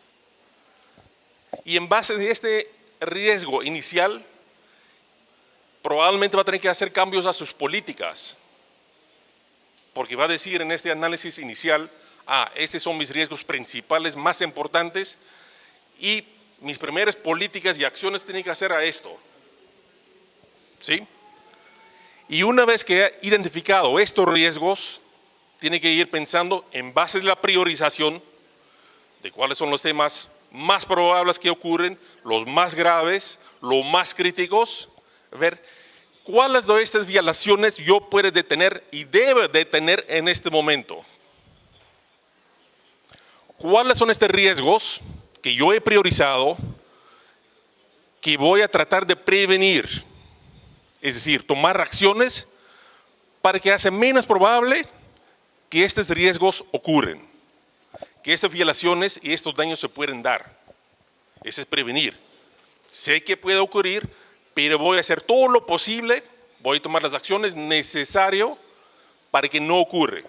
Y en base de este riesgo inicial, probablemente va a tener que hacer cambios a sus políticas. Porque va a decir en este análisis inicial, esos son mis riesgos principales más importantes y mis primeras políticas y acciones tienen que hacer a esto. ¿Sí? Y una vez que ha identificado estos riesgos, tiene que ir pensando en base de la priorización de cuáles son los temas más probables que ocurren, los más graves, los más críticos, ver cuáles de estas violaciones yo puedo detener y debo detener en este momento. ¿Cuáles son estos riesgos que yo he priorizado que voy a tratar de prevenir? Es decir, tomar acciones para que sea menos probable que estos riesgos ocurren, que estas violaciones y estos daños se pueden dar. Eso es prevenir. Sé que puede ocurrir, pero voy a hacer todo lo posible, voy a tomar las acciones necesarias para que no ocurra.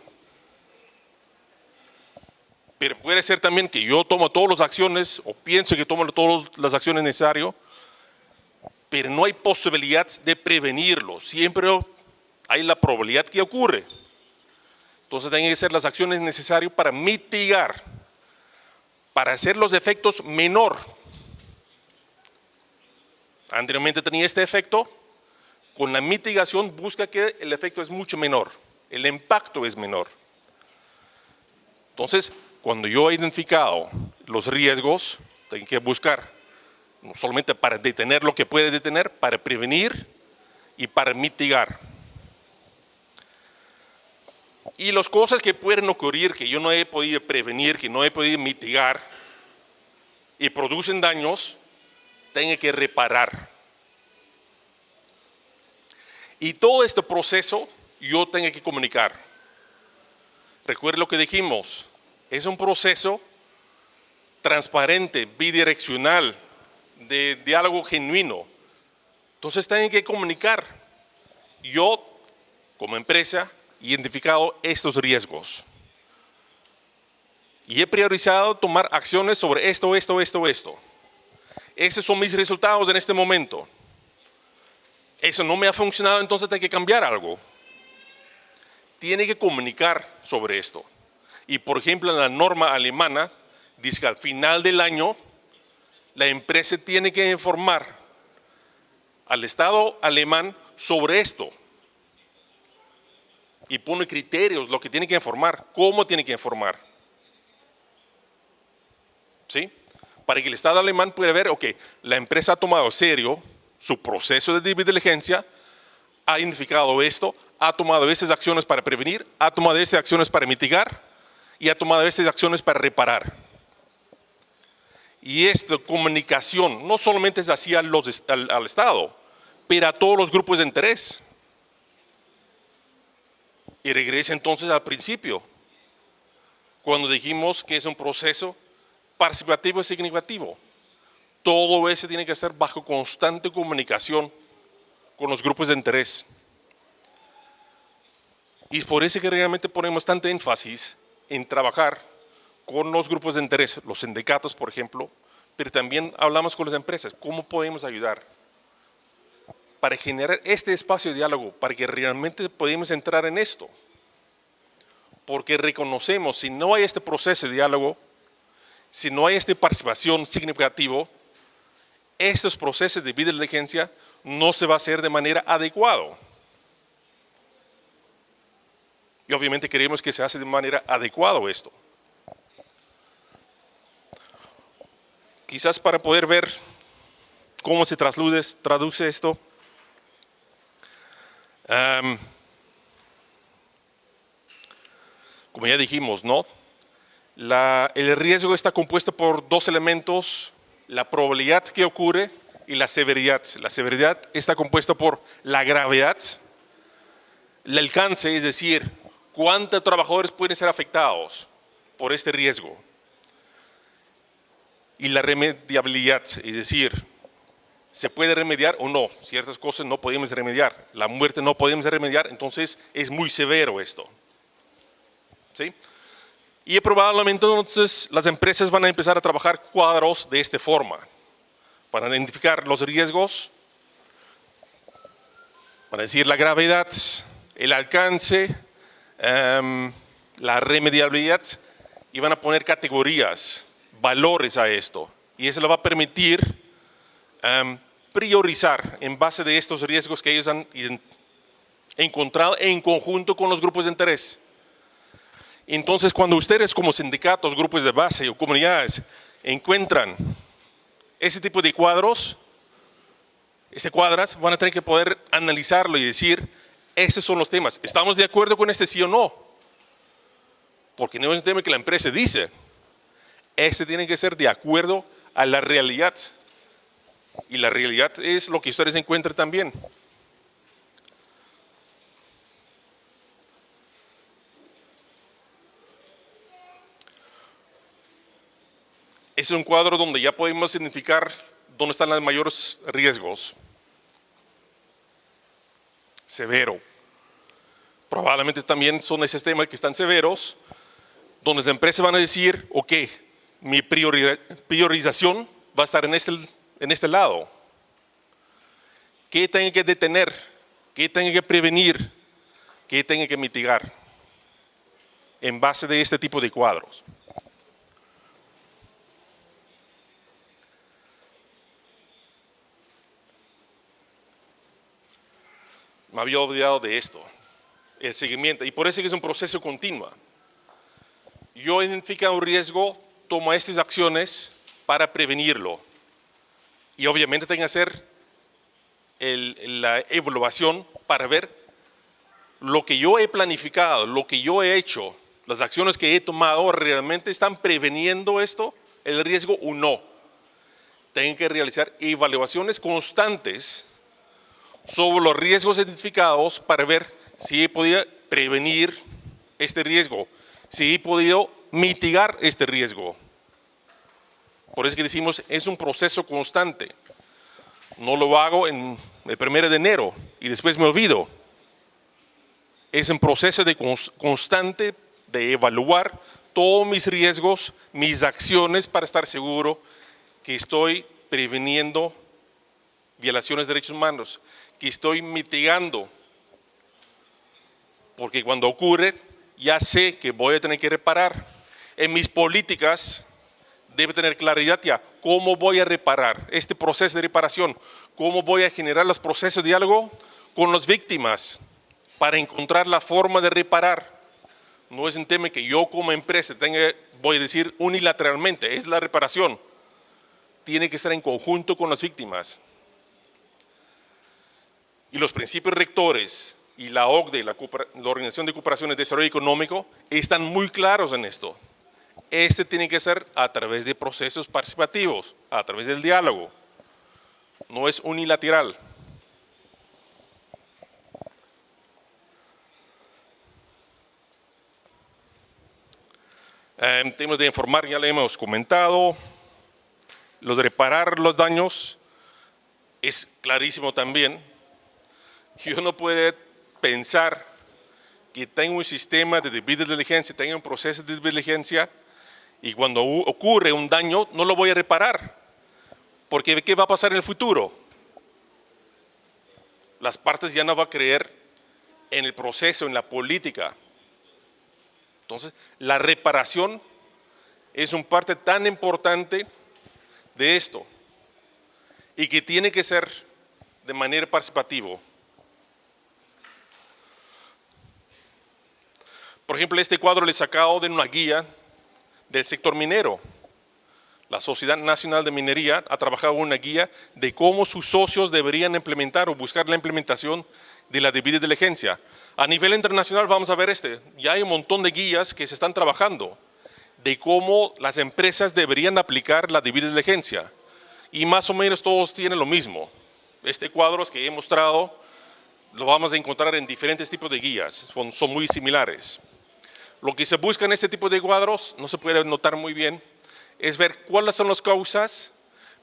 Pero puede ser también que yo tomo todas las acciones o pienso que tomo todas las acciones necesarias, pero no hay posibilidad de prevenirlo. Siempre hay la probabilidad que ocurre. Entonces tienen que ser las acciones necesarias para mitigar, para hacer los efectos menor. Anteriormente tenía este efecto, con la mitigación busca que el efecto es mucho menor, el impacto es menor. Entonces, cuando yo he identificado los riesgos, tengo que buscar no solamente para detener lo que puede detener, para prevenir y para mitigar. Y las cosas que pueden ocurrir, que yo no he podido prevenir, que no he podido mitigar y producen daños, tengo que reparar. Y todo este proceso yo tengo que comunicar. Recuerda lo que dijimos, es un proceso transparente, bidireccional, de diálogo genuino. Entonces tienen que comunicar. Yo, como empresa, he identificado estos riesgos. Y he priorizado tomar acciones sobre esto. Esos son mis resultados en este momento. Eso no me ha funcionado, entonces tengo que cambiar algo. Tiene que comunicar sobre esto. Y por ejemplo, en la norma alemana, dice que al final del año, la empresa tiene que informar al Estado alemán sobre esto. Y pone criterios, lo que tiene que informar, cómo tiene que informar. ¿Sí? Para que el Estado alemán pueda ver, la empresa ha tomado serio su proceso de diligencia, ha identificado esto, ha tomado estas acciones para prevenir, ha tomado estas acciones para mitigar y ha tomado estas acciones para reparar. Y esta comunicación no solamente es hacia al Estado, pero a todos los grupos de interés. Y regresa entonces al principio, cuando dijimos que es un proceso participativo y significativo. Todo eso tiene que estar bajo constante comunicación con los grupos de interés. Y es por eso que realmente ponemos tanto énfasis en trabajar con los grupos de interés, los sindicatos, por ejemplo, pero también hablamos con las empresas, cómo podemos ayudar para generar este espacio de diálogo, para que realmente podamos entrar en esto. Porque reconocemos, si no hay este proceso de diálogo, si no hay esta participación significativa, estos procesos de diligencia no se va a hacer de manera adecuada. Y obviamente queremos que se hace de manera adecuada esto. Quizás para poder ver cómo se traduce esto, como ya dijimos, ¿no? El riesgo está compuesto por dos elementos: la probabilidad que ocurre y la severidad. La severidad está compuesta por la gravedad, el alcance, es decir, cuántos trabajadores pueden ser afectados por este riesgo, y la remediabilidad, es decir, ¿Se puede remediar o no? Ciertas cosas no podemos remediar. La muerte no podemos remediar, entonces es muy severo esto. ¿Sí? Y probablemente entonces las empresas van a empezar a trabajar cuadros de esta forma, para identificar los riesgos, para decir la gravedad, el alcance, la remediabilidad, y van a poner categorías, valores a esto. Y eso le va a permitir priorizar en base de estos riesgos que ellos han encontrado en conjunto con los grupos de interés. Entonces, cuando ustedes como sindicatos, grupos de base o comunidades encuentran ese tipo de cuadros, van a tener que poder analizarlo y decir, estos son los temas. ¿Estamos de acuerdo con este sí o no? Porque no es un tema que la empresa dice. Este tiene que ser de acuerdo a la realidad. Y la realidad es lo que ustedes encuentran también. Es un cuadro donde ya podemos identificar dónde están los mayores riesgos. Severo. Probablemente también son esos temas que están severos, donde las empresas van a decir, ok, mi priorización va a estar en este lado. ¿Qué tengo que detener? ¿Qué tengo que prevenir? ¿Qué tengo que mitigar? En base de este tipo de cuadros. Me había olvidado de esto, el seguimiento, y por eso es un proceso continuo. Yo identifico un riesgo, tomo estas acciones para prevenirlo. Y obviamente tengo que hacer la evaluación para ver lo que yo he planificado, lo que yo he hecho, las acciones que he tomado, ¿realmente están preveniendo esto, el riesgo o no? Tengo que realizar evaluaciones constantes sobre los riesgos identificados para ver si he podido prevenir este riesgo, si he podido mitigar este riesgo. Por eso que decimos, es un proceso constante. No lo hago en el 1 de enero y después me olvido. Es un proceso constante de evaluar todos mis riesgos, mis acciones para estar seguro que estoy preveniendo violaciones de derechos humanos, que estoy mitigando, porque cuando ocurre ya sé que voy a tener que reparar. En mis políticas debe tener claridad ya cómo voy a reparar este proceso de reparación, cómo voy a generar los procesos de diálogo con las víctimas para encontrar la forma de reparar. No es un tema que yo como empresa voy a decir unilateralmente, es la reparación. Tiene que estar en conjunto con las víctimas. Y los principios rectores y la OCDE, la Organización de Cooperación y Desarrollo Económico, están muy claros en esto. Este tiene que ser a través de procesos participativos, a través del diálogo. No es unilateral. En temas de informar ya le hemos comentado. Los de reparar los daños es clarísimo también. Yo no puedo pensar que tengo un sistema de debida diligencia, tengo un proceso de debida diligencia y cuando ocurre un daño no lo voy a reparar. Porque ¿qué va a pasar en el futuro? Las partes ya no van a creer en el proceso, en la política. Entonces, la reparación es una parte tan importante de esto y que tiene que ser de manera participativa. Por ejemplo, este cuadro le he sacado de una guía del sector minero. La Sociedad Nacional de Minería ha trabajado una guía de cómo sus socios deberían implementar o buscar la implementación de la debida diligencia. A nivel internacional vamos a ver ya hay un montón de guías que se están trabajando de cómo las empresas deberían aplicar la debida diligencia. Y más o menos todos tienen lo mismo. Este cuadro que he mostrado lo vamos a encontrar en diferentes tipos de guías, son muy similares. Lo que se busca en este tipo de cuadros, no se puede notar muy bien, es ver cuáles son las causas,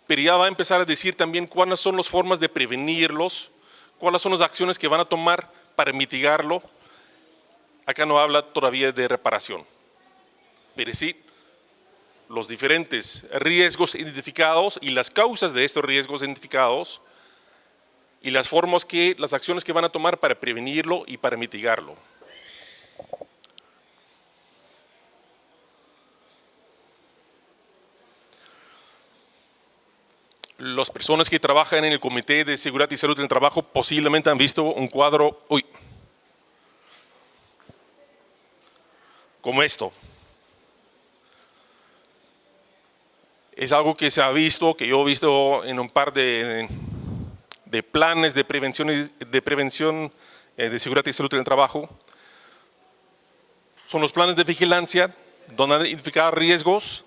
pero ya va a empezar a decir también cuáles son las formas de prevenirlos, cuáles son las acciones que van a tomar para mitigarlo. Acá no habla todavía de reparación, pero sí los diferentes riesgos identificados y las causas de estos riesgos identificados y las formas las acciones que van a tomar para prevenirlo y para mitigarlo. Las personas que trabajan en el Comité de Seguridad y Salud en el Trabajo posiblemente han visto un cuadro como esto. Es algo que se ha visto, que yo he visto en un par de planes de prevención de seguridad y salud en el trabajo. Son los planes de vigilancia donde han identificado riesgos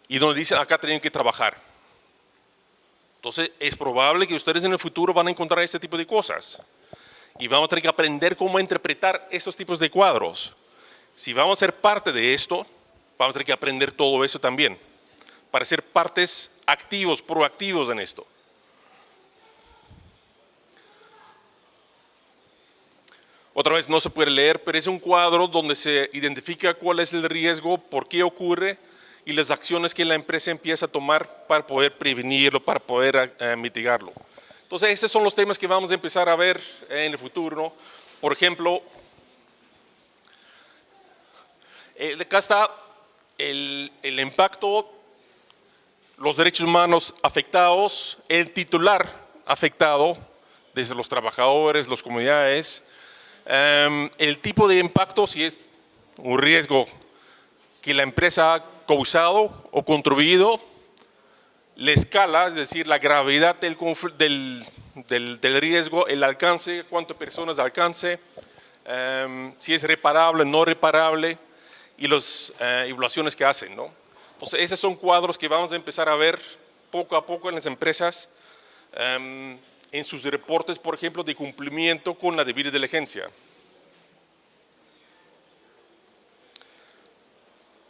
y donde dicen acá tienen que trabajar. Entonces es probable que ustedes en el futuro van a encontrar este tipo de cosas y vamos a tener que aprender cómo interpretar estos tipos de cuadros. Si vamos a ser parte de esto, vamos a tener que aprender todo eso también para ser partes activos, proactivos en esto. Otra vez no se puede leer, pero es un cuadro donde se identifica cuál es el riesgo, por qué ocurre y las acciones que la empresa empieza a tomar para poder prevenirlo, para poder mitigarlo. Entonces, estos son los temas que vamos a empezar a ver en el futuro, ¿no? Por ejemplo, acá está el impacto, los derechos humanos afectados, el titular afectado, desde los trabajadores, las comunidades, el tipo de impacto, si es un riesgo que la empresa ha causado o contribuido, la escala, es decir, la gravedad del riesgo, el alcance, cuántas personas alcance, si es reparable, no reparable y las evaluaciones que hacen, ¿no? Entonces, esos son cuadros que vamos a empezar a ver poco a poco en las empresas, en sus reportes, por ejemplo, de cumplimiento con la debida diligencia.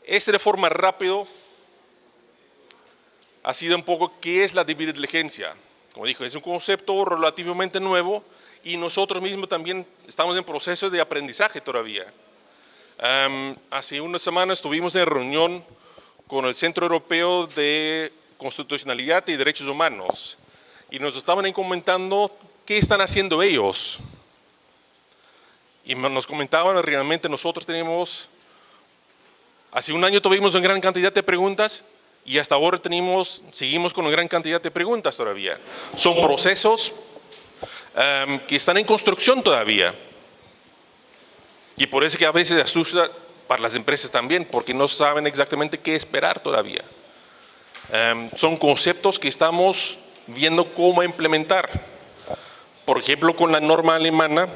De forma rápido ha sido un poco qué es la debida diligencia. Como dijo, es un concepto relativamente nuevo y nosotros mismos también estamos en proceso de aprendizaje todavía. Hace unas semanas estuvimos en reunión con el Centro Europeo de Constitucionalidad y Derechos Humanos y nos estaban comentando qué están haciendo ellos. Y nos comentaban, realmente nosotros tenemos, hace un año tuvimos una gran cantidad de preguntas y hasta ahora seguimos con una gran cantidad de preguntas todavía. Son procesos que están en construcción todavía. Y por eso que a veces asusta para las empresas también, porque no saben exactamente qué esperar todavía. Son conceptos que estamos viendo cómo implementar. Por ejemplo, con la norma alemana,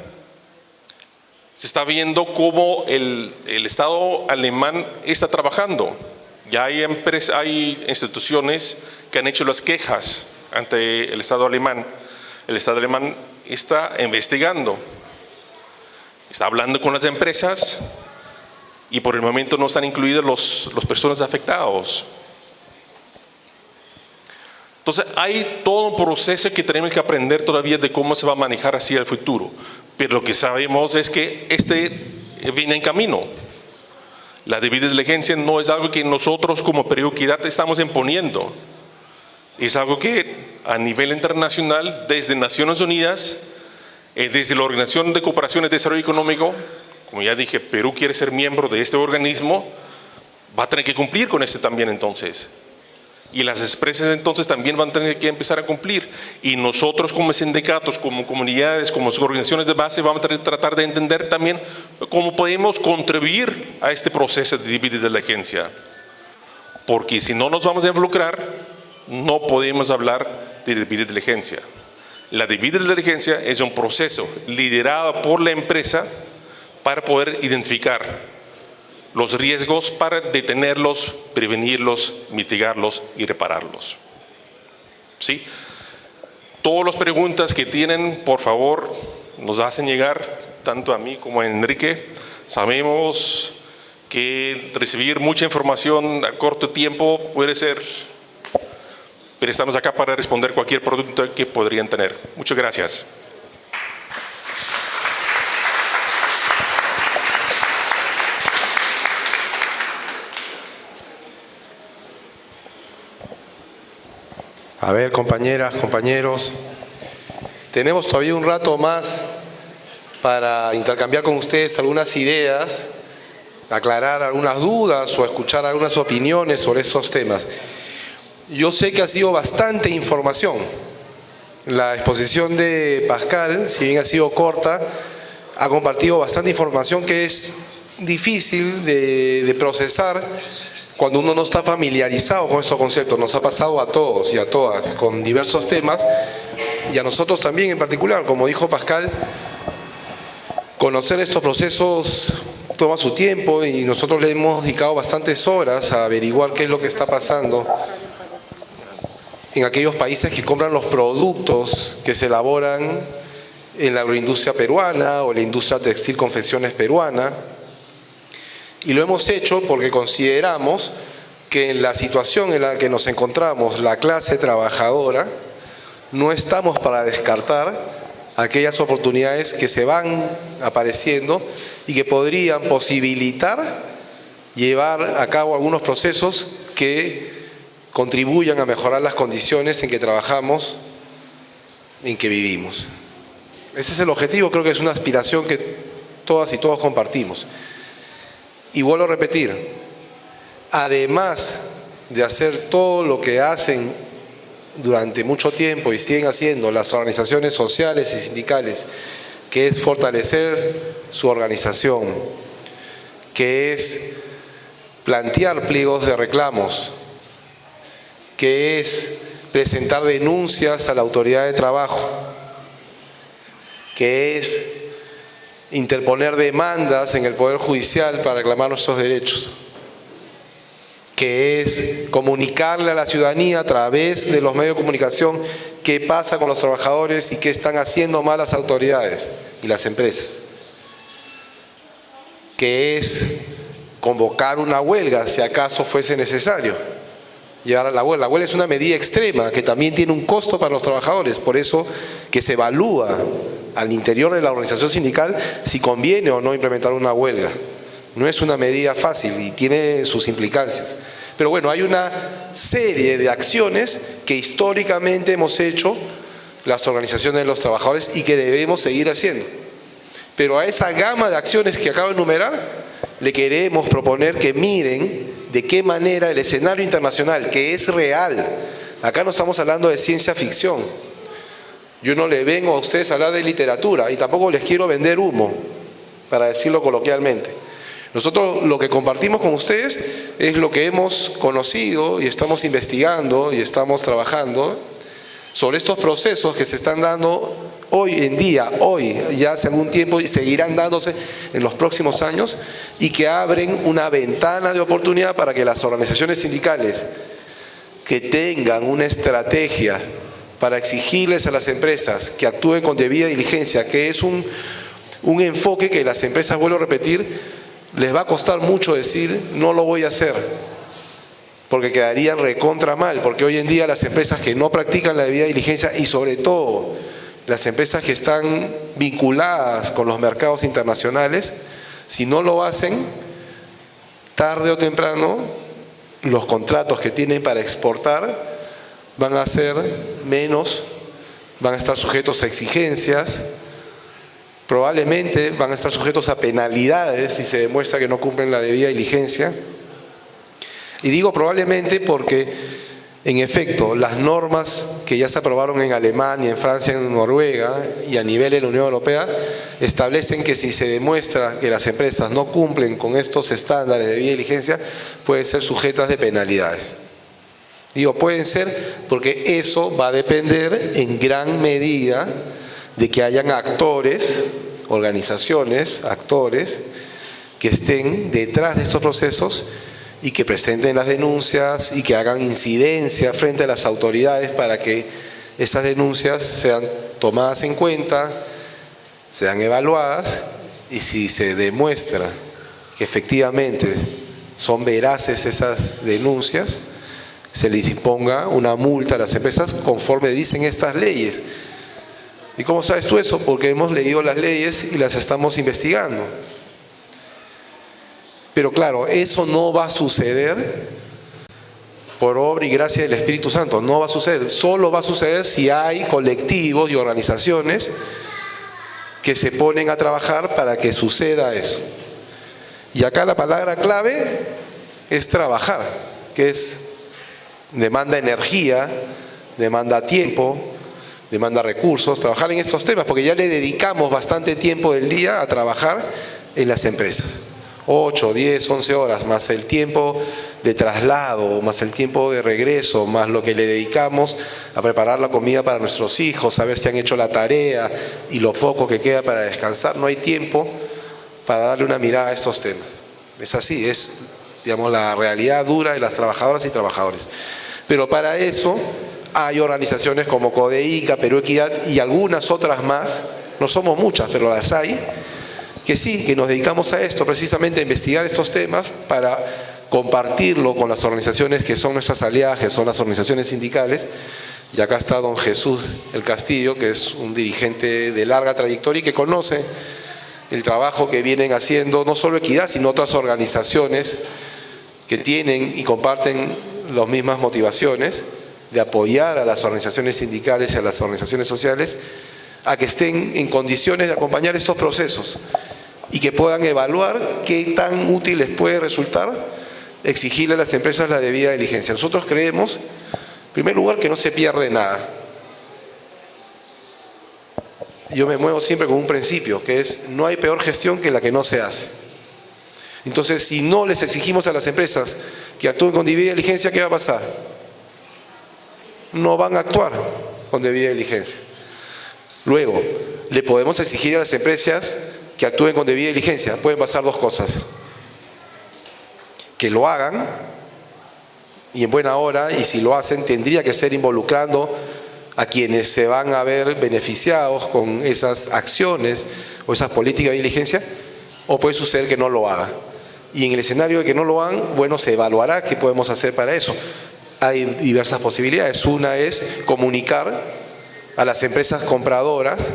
se está viendo cómo el Estado alemán está trabajando. Ya hay instituciones que han hecho las quejas ante el Estado alemán. El Estado alemán está investigando, está hablando con las empresas y por el momento no están incluidas las personas afectadas. Entonces hay todo un proceso que tenemos que aprender todavía de cómo se va a manejar hacia el futuro. Pero lo que sabemos es que viene en camino. La debida diligencia no es algo que nosotros como Perú Equidad estamos imponiendo. Es algo que a nivel internacional, desde Naciones Unidas, desde la Organización de Cooperación y Desarrollo Económico, como ya dije, Perú quiere ser miembro de este organismo, va a tener que cumplir con este también entonces. Y las empresas entonces también van a tener que empezar a cumplir. Y nosotros como sindicatos, como comunidades, como organizaciones de base, vamos a tratar de entender también cómo podemos contribuir a este proceso de debida diligencia. Porque si no nos vamos a involucrar, no podemos hablar de debida diligencia. La debida diligencia es un proceso liderado por la empresa para poder identificar los riesgos, para detenerlos, prevenirlos, mitigarlos y repararlos. ¿Sí? Todas las preguntas que tienen, por favor, nos hacen llegar tanto a mí como a Enrique. Sabemos que recibir mucha información a corto tiempo puede ser pero estamos acá para responder cualquier pregunta que podrían tener. Muchas gracias. A ver, compañeras, compañeros, tenemos todavía un rato más para intercambiar con ustedes algunas ideas, aclarar algunas dudas o escuchar algunas opiniones sobre estos temas. Yo sé que ha sido bastante información. La exposición de Pascal, si bien ha sido corta, ha compartido bastante información que es difícil de procesar cuando uno no está familiarizado con estos conceptos. Nos ha pasado a todos y a todas con diversos temas, y a nosotros también en particular. Como dijo Pascal, conocer estos procesos toma su tiempo y nosotros le hemos dedicado bastantes horas a averiguar qué es lo que está pasando en aquellos países que compran los productos que se elaboran en la agroindustria peruana o la industria textil confecciones peruana. Y lo hemos hecho porque consideramos que en la situación en la que nos encontramos, la clase trabajadora, no estamos para descartar aquellas oportunidades que se van apareciendo y que podrían posibilitar llevar a cabo algunos procesos que contribuyan a mejorar las condiciones en que trabajamos, en que vivimos. Ese es el objetivo, creo que es una aspiración que todas y todos compartimos. Y vuelvo a repetir, además de hacer todo lo que hacen durante mucho tiempo y siguen haciendo las organizaciones sociales y sindicales, que es fortalecer su organización, que es plantear pliegos de reclamos, que es presentar denuncias a la autoridad de trabajo, que es interponer demandas en el Poder Judicial para reclamar nuestros derechos, que es comunicarle a la ciudadanía a través de los medios de comunicación qué pasa con los trabajadores y qué están haciendo mal las autoridades y las empresas, que es convocar una huelga si acaso fuese necesario, llevar a la huelga. La huelga es una medida extrema que también tiene un costo para los trabajadores, por eso que se evalúa al interior de la organización sindical si conviene o no implementar una huelga. No es una medida fácil y tiene sus implicancias. Pero bueno, hay una serie de acciones que históricamente hemos hecho las organizaciones de los trabajadores y que debemos seguir haciendo. Pero a esa gama de acciones que acabo de enumerar, le queremos proponer que miren de qué manera el escenario internacional, que es real, acá no estamos hablando de ciencia ficción. Yo no le vengo a ustedes a hablar de literatura y tampoco les quiero vender humo, para decirlo coloquialmente. Nosotros lo que compartimos con ustedes es lo que hemos conocido y estamos investigando y estamos trabajando sobre estos procesos que se están dando hoy en día, ya hace algún tiempo y seguirán dándose en los próximos años, y que abren una ventana de oportunidad para que las organizaciones sindicales que tengan una estrategia para exigirles a las empresas que actúen con debida diligencia, que es un enfoque que las empresas, vuelvo a repetir, les va a costar mucho decir no lo voy a hacer, porque quedarían recontra mal, porque hoy en día las empresas que no practican la debida diligencia y sobre todo las empresas que están vinculadas con los mercados internacionales, si no lo hacen, tarde o temprano los contratos que tienen para exportar van a ser menos, van a estar sujetos a exigencias, probablemente van a estar sujetos a penalidades si se demuestra que no cumplen la debida diligencia. Y digo probablemente porque, en efecto, las normas que ya se aprobaron en Alemania, en Francia, en Noruega y a nivel de la Unión Europea establecen que si se demuestra que las empresas no cumplen con estos estándares de debida diligencia, pueden ser sujetas de penalidades. Digo, pueden ser porque eso va a depender en gran medida de que hayan actores, organizaciones, actores que estén detrás de estos procesos y que presenten las denuncias y que hagan incidencia frente a las autoridades para que esas denuncias sean tomadas en cuenta, sean evaluadas, y si se demuestra que efectivamente son veraces esas denuncias, se les imponga una multa a las empresas conforme dicen estas leyes. ¿Y cómo sabes tú eso? Porque hemos leído las leyes y las estamos investigando. Pero claro, eso no va a suceder por obra y gracia del Espíritu Santo. No va a suceder. Solo va a suceder si hay colectivos y organizaciones que se ponen a trabajar para que suceda eso. Y acá la palabra clave es trabajar, que es demanda energía, demanda tiempo, demanda recursos, trabajar en estos temas, porque ya le dedicamos bastante tiempo del día a trabajar en las empresas. 8, 10, 11 horas, más el tiempo de traslado, más el tiempo de regreso, más lo que le dedicamos a preparar la comida para nuestros hijos, a ver si han hecho la tarea y lo poco que queda para descansar. No hay tiempo para darle una mirada a estos temas. Es así, es, digamos, la realidad dura de las trabajadoras y trabajadores. Pero para eso hay organizaciones como CODEICA, Perú Equidad y algunas otras más, no somos muchas, pero las hay, que sí, que nos dedicamos a esto, precisamente a investigar estos temas para compartirlo con las organizaciones que son nuestras aliadas, que son las organizaciones sindicales. Y acá está don Jesús El Castillo, que es un dirigente de larga trayectoria y que conoce el trabajo que vienen haciendo, no solo Equidad, sino otras organizaciones que tienen y comparten las mismas motivaciones de apoyar a las organizaciones sindicales y a las organizaciones sociales a que estén en condiciones de acompañar estos procesos y que puedan evaluar qué tan útil les puede resultar exigirle a las empresas la debida diligencia. Nosotros creemos, en primer lugar, que no se pierde nada. Yo me muevo siempre con un principio, que es: no hay peor gestión que la que no se hace. Entonces, si no les exigimos a las empresas que actúen con debida diligencia, ¿qué va a pasar? No van a actuar con debida diligencia. Luego, le podemos exigir a las empresas que actúen con debida diligencia. Pueden pasar dos cosas: que lo hagan, y en buena hora, y si lo hacen, tendría que ser involucrando a quienes se van a ver beneficiados con esas acciones o esas políticas de diligencia, o puede suceder que no lo hagan. Y en el escenario de que no lo hagan, bueno, se evaluará qué podemos hacer para eso. Hay diversas posibilidades. Una es comunicar a las empresas compradoras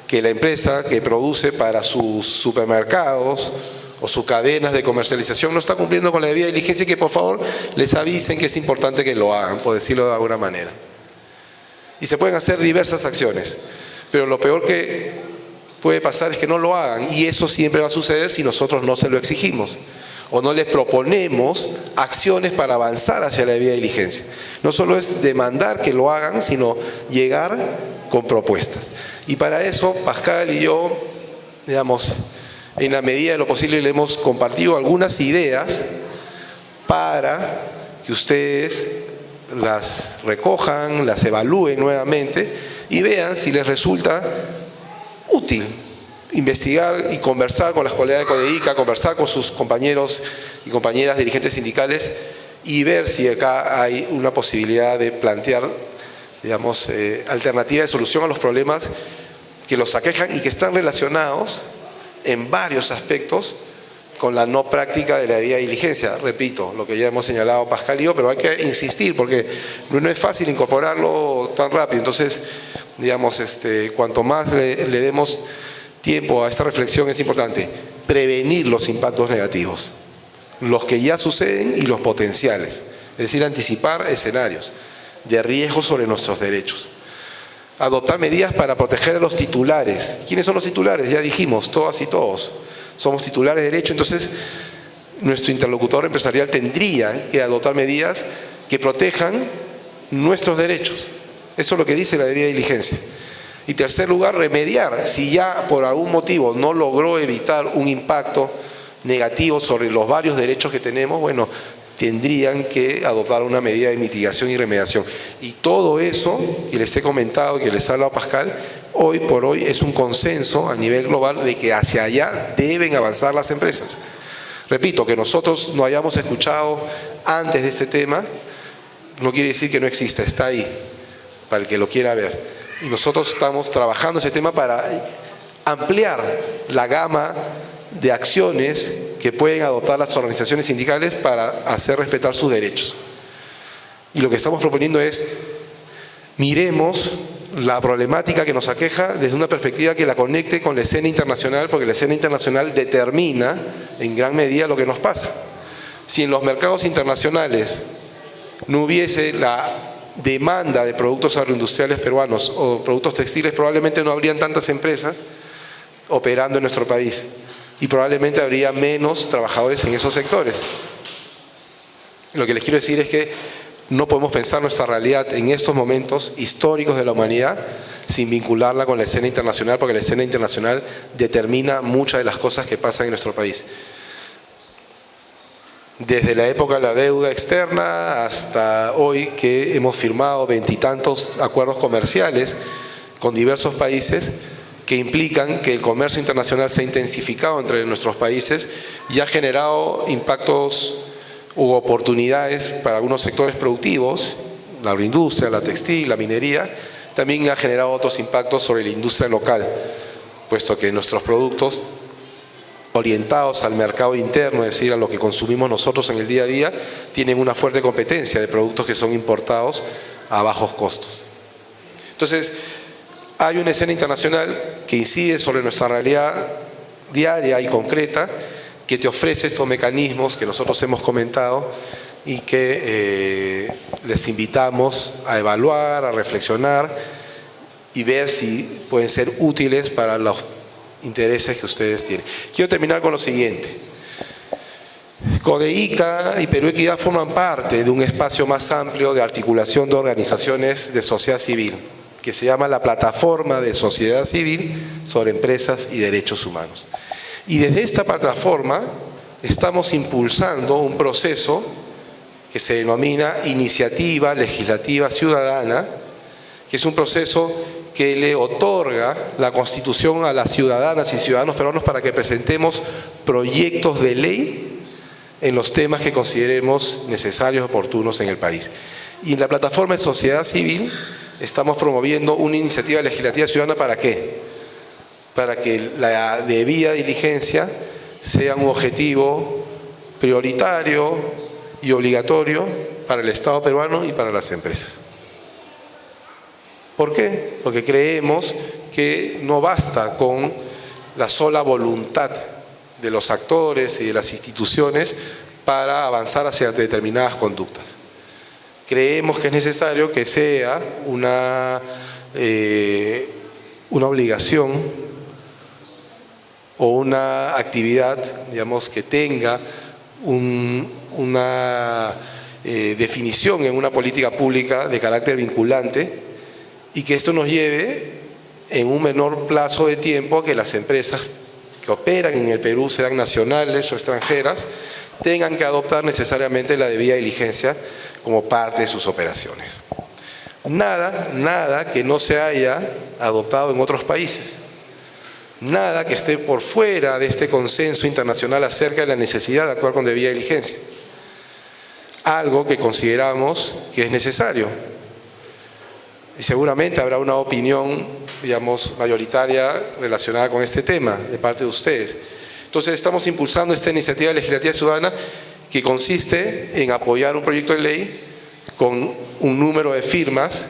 que la empresa que produce para sus supermercados o sus cadenas de comercialización no está cumpliendo con la debida diligencia y que por favor les avisen que es importante que lo hagan, por decirlo de alguna manera. Y se pueden hacer diversas acciones, pero lo peor que puede pasar es que no lo hagan, y eso siempre va a suceder si nosotros no se lo exigimos o no les proponemos acciones para avanzar hacia la debida diligencia. No solo es demandar que lo hagan, sino llegar con propuestas. Y para eso Pascal y yo, digamos, en la medida de lo posible le hemos compartido algunas ideas para que ustedes las recojan, las evalúen nuevamente y vean si les resulta útil investigar y conversar con las colegas de CODEICA, conversar con sus compañeros y compañeras dirigentes sindicales y ver si acá hay una posibilidad de plantear, digamos, alternativa de solución a los problemas que los aquejan y que están relacionados en varios aspectos con la no práctica de la debida diligencia. Repito, lo que ya hemos señalado Pascal y yo, pero hay que insistir porque no es fácil incorporarlo tan rápido. Entonces, digamos, cuanto más le demos tiempo a esta reflexión es importante. Prevenir los impactos negativos, los que ya suceden y los potenciales. Es decir, anticipar escenarios de riesgo sobre nuestros derechos. Adoptar medidas para proteger a los titulares. ¿Quiénes son los titulares? Ya dijimos, todas y todos somos titulares de derecho. Entonces, nuestro interlocutor empresarial tendría que adoptar medidas que protejan nuestros derechos. Eso es lo que dice la debida diligencia. Y tercer lugar, remediar. Si ya por algún motivo no logró evitar un impacto negativo sobre los varios derechos que tenemos, bueno, tendrían que adoptar una medida de mitigación y remediación. Y todo eso que les he comentado, que les ha hablado Pascal, hoy por hoy es un consenso a nivel global de que hacia allá deben avanzar las empresas. Repito, que nosotros no hayamos escuchado antes de este tema, no quiere decir que no exista, está ahí, para el que lo quiera ver. Y nosotros estamos trabajando ese tema para ampliar la gama de acciones que pueden adoptar las organizaciones sindicales para hacer respetar sus derechos. Y lo que estamos proponiendo es, miremos la problemática que nos aqueja desde una perspectiva que la conecte con la escena internacional, porque la escena internacional determina en gran medida lo que nos pasa. Si en los mercados internacionales no hubiese la demanda de productos agroindustriales peruanos o productos textiles, probablemente no habrían tantas empresas operando en nuestro país y probablemente habría menos trabajadores en esos sectores. Lo que les quiero decir es que no podemos pensar nuestra realidad en estos momentos históricos de la humanidad sin vincularla con la escena internacional, porque la escena internacional determina muchas de las cosas que pasan en nuestro país. Desde la época de la deuda externa hasta hoy, que hemos firmado 20 y tantos acuerdos comerciales con diversos países que implican que el comercio internacional se ha intensificado entre nuestros países y ha generado impactos u oportunidades para algunos sectores productivos, la agroindustria, la textil, la minería. También ha generado otros impactos sobre la industria local, puesto que nuestros productos orientados al mercado interno, es decir, a lo que consumimos nosotros en el día a día, tienen una fuerte competencia de productos que son importados a bajos costos. Entonces, hay una escena internacional que incide sobre nuestra realidad diaria y concreta, que te ofrece estos mecanismos que nosotros hemos comentado y que les invitamos a evaluar, a reflexionar y ver si pueden ser útiles para los intereses que ustedes tienen. Quiero terminar con lo siguiente. CODEICA y Perú Equidad forman parte de un espacio más amplio de articulación de organizaciones de sociedad civil, que se llama la Plataforma de Sociedad Civil sobre Empresas y Derechos Humanos. Y desde esta plataforma estamos impulsando un proceso que se denomina Iniciativa Legislativa Ciudadana, que es un proceso que le otorga la Constitución a las ciudadanas y ciudadanos peruanos para que presentemos proyectos de ley en los temas que consideremos necesarios y oportunos en el país. Y en la plataforma de sociedad civil estamos promoviendo una iniciativa legislativa ciudadana. ¿Para qué? Para que la debida diligencia sea un objetivo prioritario y obligatorio para el Estado peruano y para las empresas. ¿Por qué? Porque creemos que no basta con la sola voluntad de los actores y de las instituciones para avanzar hacia determinadas conductas. Creemos que es necesario que sea una obligación o una actividad, digamos, que tenga una definición en una política pública de carácter vinculante, y que esto nos lleve en un menor plazo de tiempo a que las empresas que operan en el Perú, sean nacionales o extranjeras, tengan que adoptar necesariamente la debida diligencia como parte de sus operaciones. Nada que no se haya adoptado en otros países. Nada que esté por fuera de este consenso internacional acerca de la necesidad de actuar con debida diligencia. Algo que consideramos que es necesario. Y seguramente habrá una opinión, digamos, mayoritaria relacionada con este tema de parte de ustedes. Entonces estamos impulsando esta iniciativa legislativa ciudadana que consiste en apoyar un proyecto de ley con un número de firmas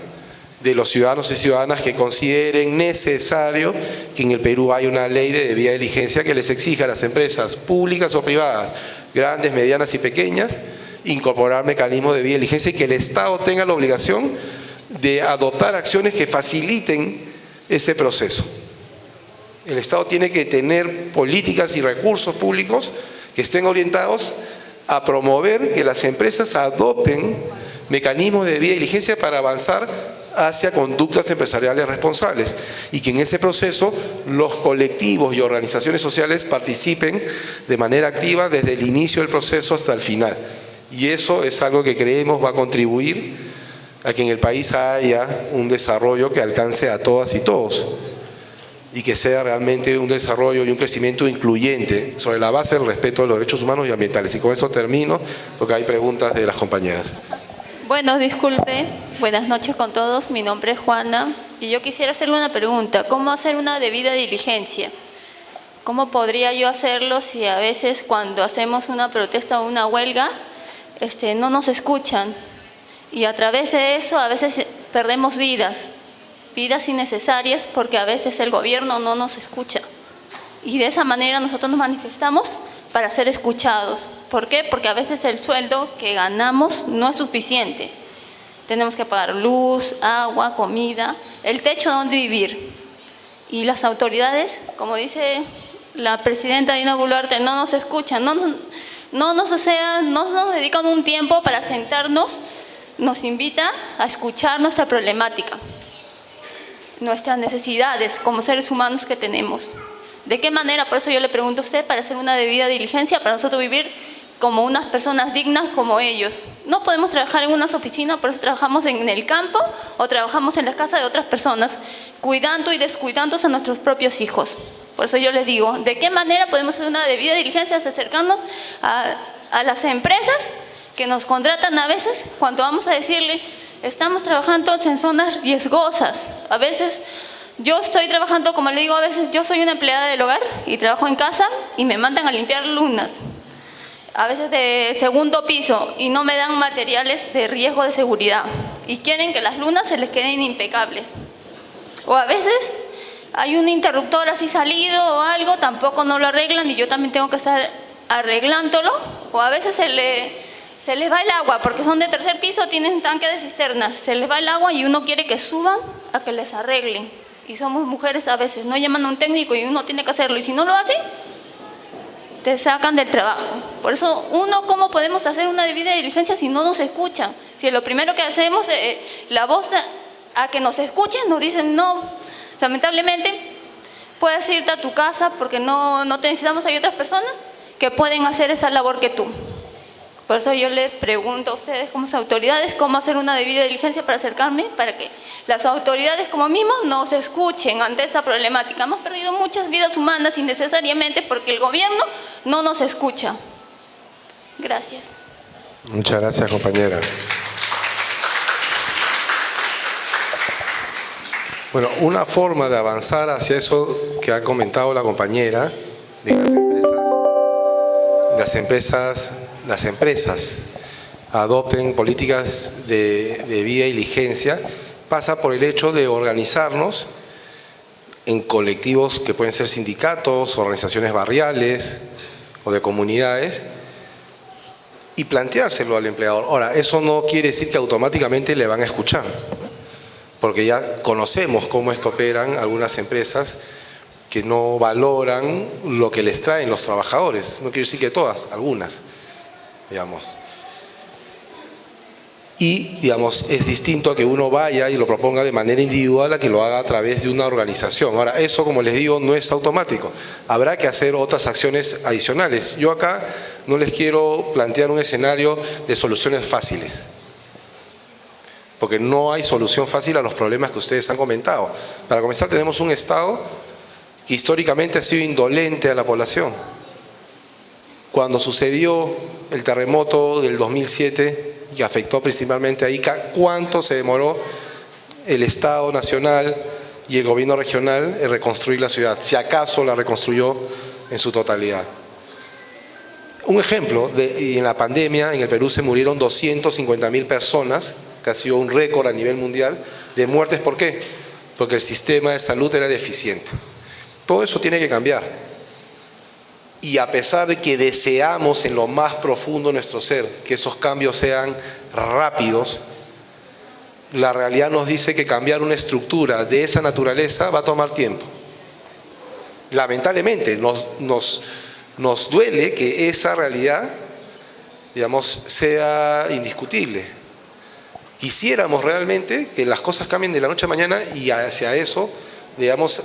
de los ciudadanos y ciudadanas que consideren necesario que en el Perú haya una ley de debida diligencia que les exija a las empresas públicas o privadas, grandes, medianas y pequeñas, incorporar mecanismos de debida diligencia y que el Estado tenga la obligación de adoptar acciones que faciliten ese proceso. El Estado tiene que tener políticas y recursos públicos que estén orientados a promover que las empresas adopten mecanismos de debida diligencia para avanzar hacia conductas empresariales responsables y que en ese proceso los colectivos y organizaciones sociales participen de manera activa desde el inicio del proceso hasta el final. Y eso es algo que creemos va a contribuir a que en el país haya un desarrollo que alcance a todas y todos y que sea realmente un desarrollo y un crecimiento incluyente sobre la base del respeto de los derechos humanos y ambientales. Y con eso termino porque hay preguntas de las compañeras. Bueno, disculpe, buenas noches con todos, mi nombre es Juana y yo quisiera hacerle una pregunta. ¿Cómo hacer una debida diligencia? ¿Cómo podría yo hacerlo si a veces cuando hacemos una protesta o una huelga no nos escuchan? Y a través de eso a veces perdemos vidas innecesarias porque a veces el gobierno no nos escucha. Y de esa manera nosotros nos manifestamos para ser escuchados. ¿Por qué? Porque a veces el sueldo que ganamos no es suficiente. Tenemos que pagar luz, agua, comida, el techo donde vivir. Y las autoridades, como dice la presidenta Dina Boluarte, no nos escuchan, no nos dedican un tiempo para sentarnos, nos invita a escuchar nuestra problemática, nuestras necesidades como seres humanos que tenemos. ¿De qué manera? Por eso yo le pregunto a usted, para hacer una debida diligencia, para nosotros vivir como unas personas dignas como ellos. No podemos trabajar en unas oficinas, por eso trabajamos en el campo o trabajamos en la casa de otras personas, cuidando y descuidando a nuestros propios hijos. Por eso yo les digo, ¿de qué manera podemos hacer una debida diligencia acercarnos a las empresas que nos contratan a veces cuando vamos a decirle, estamos trabajando en zonas riesgosas? A veces yo estoy trabajando, como le digo, a veces yo soy una empleada del hogar y trabajo en casa y me mandan a limpiar lunas, a veces de segundo piso, y no me dan materiales de riesgo de seguridad y quieren que las lunas se les queden impecables. O a veces hay un interruptor así salido o algo, tampoco no lo arreglan y yo también tengo que estar arreglándolo. O a veces se les va el agua, porque son de tercer piso, tienen tanque de cisternas, se les va el agua y uno quiere que suban a que les arreglen. Y somos mujeres a veces, no llaman a un técnico y uno tiene que hacerlo, y si no lo hace, te sacan del trabajo. Por eso, ¿cómo podemos hacer una debida diligencia si no nos escuchan? Si lo primero que hacemos, la voz a que nos escuchen, nos dicen no, lamentablemente, puedes irte a tu casa porque no te necesitamos, hay otras personas que pueden hacer esa labor que tú. Por eso yo les pregunto a ustedes como autoridades cómo hacer una debida diligencia para acercarme, para que las autoridades como mismos nos escuchen ante esta problemática. Hemos perdido muchas vidas humanas innecesariamente porque el gobierno no nos escucha. Gracias. Muchas gracias, compañera. Bueno, una forma de avanzar hacia eso que ha comentado la compañera, de las empresas adopten políticas de debida diligencia, pasa por el hecho de organizarnos en colectivos que pueden ser sindicatos, organizaciones barriales o de comunidades y planteárselo al empleador. Ahora, eso no quiere decir que automáticamente le van a escuchar, porque ya conocemos cómo es que operan algunas empresas que no valoran lo que les traen los trabajadores. No quiero decir que todas, algunas, digamos. Y, digamos, es distinto a que uno vaya y lo proponga de manera individual a que lo haga a través de una organización. Ahora, eso, como les digo, no es automático. Habrá que hacer otras acciones adicionales. Yo acá no les quiero plantear un escenario de soluciones fáciles, porque no hay solución fácil a los problemas que ustedes han comentado. Para comenzar, tenemos un Estado que históricamente ha sido indolente a la población. Cuando sucedió el terremoto del 2007, que afectó principalmente a Ica, ¿cuánto se demoró el Estado Nacional y el gobierno regional en reconstruir la ciudad? Si acaso la reconstruyó en su totalidad. Un ejemplo, en la pandemia en el Perú se murieron 250.000 personas, que ha sido un récord a nivel mundial de muertes. ¿Por qué? Porque el sistema de salud era deficiente. Todo eso tiene que cambiar. Y a pesar de que deseamos en lo más profundo de nuestro ser que esos cambios sean rápidos, la realidad nos dice que cambiar una estructura de esa naturaleza va a tomar tiempo. Lamentablemente, nos duele que esa realidad, digamos, sea indiscutible. Quisiéramos realmente que las cosas cambien de la noche a mañana y hacia eso, digamos,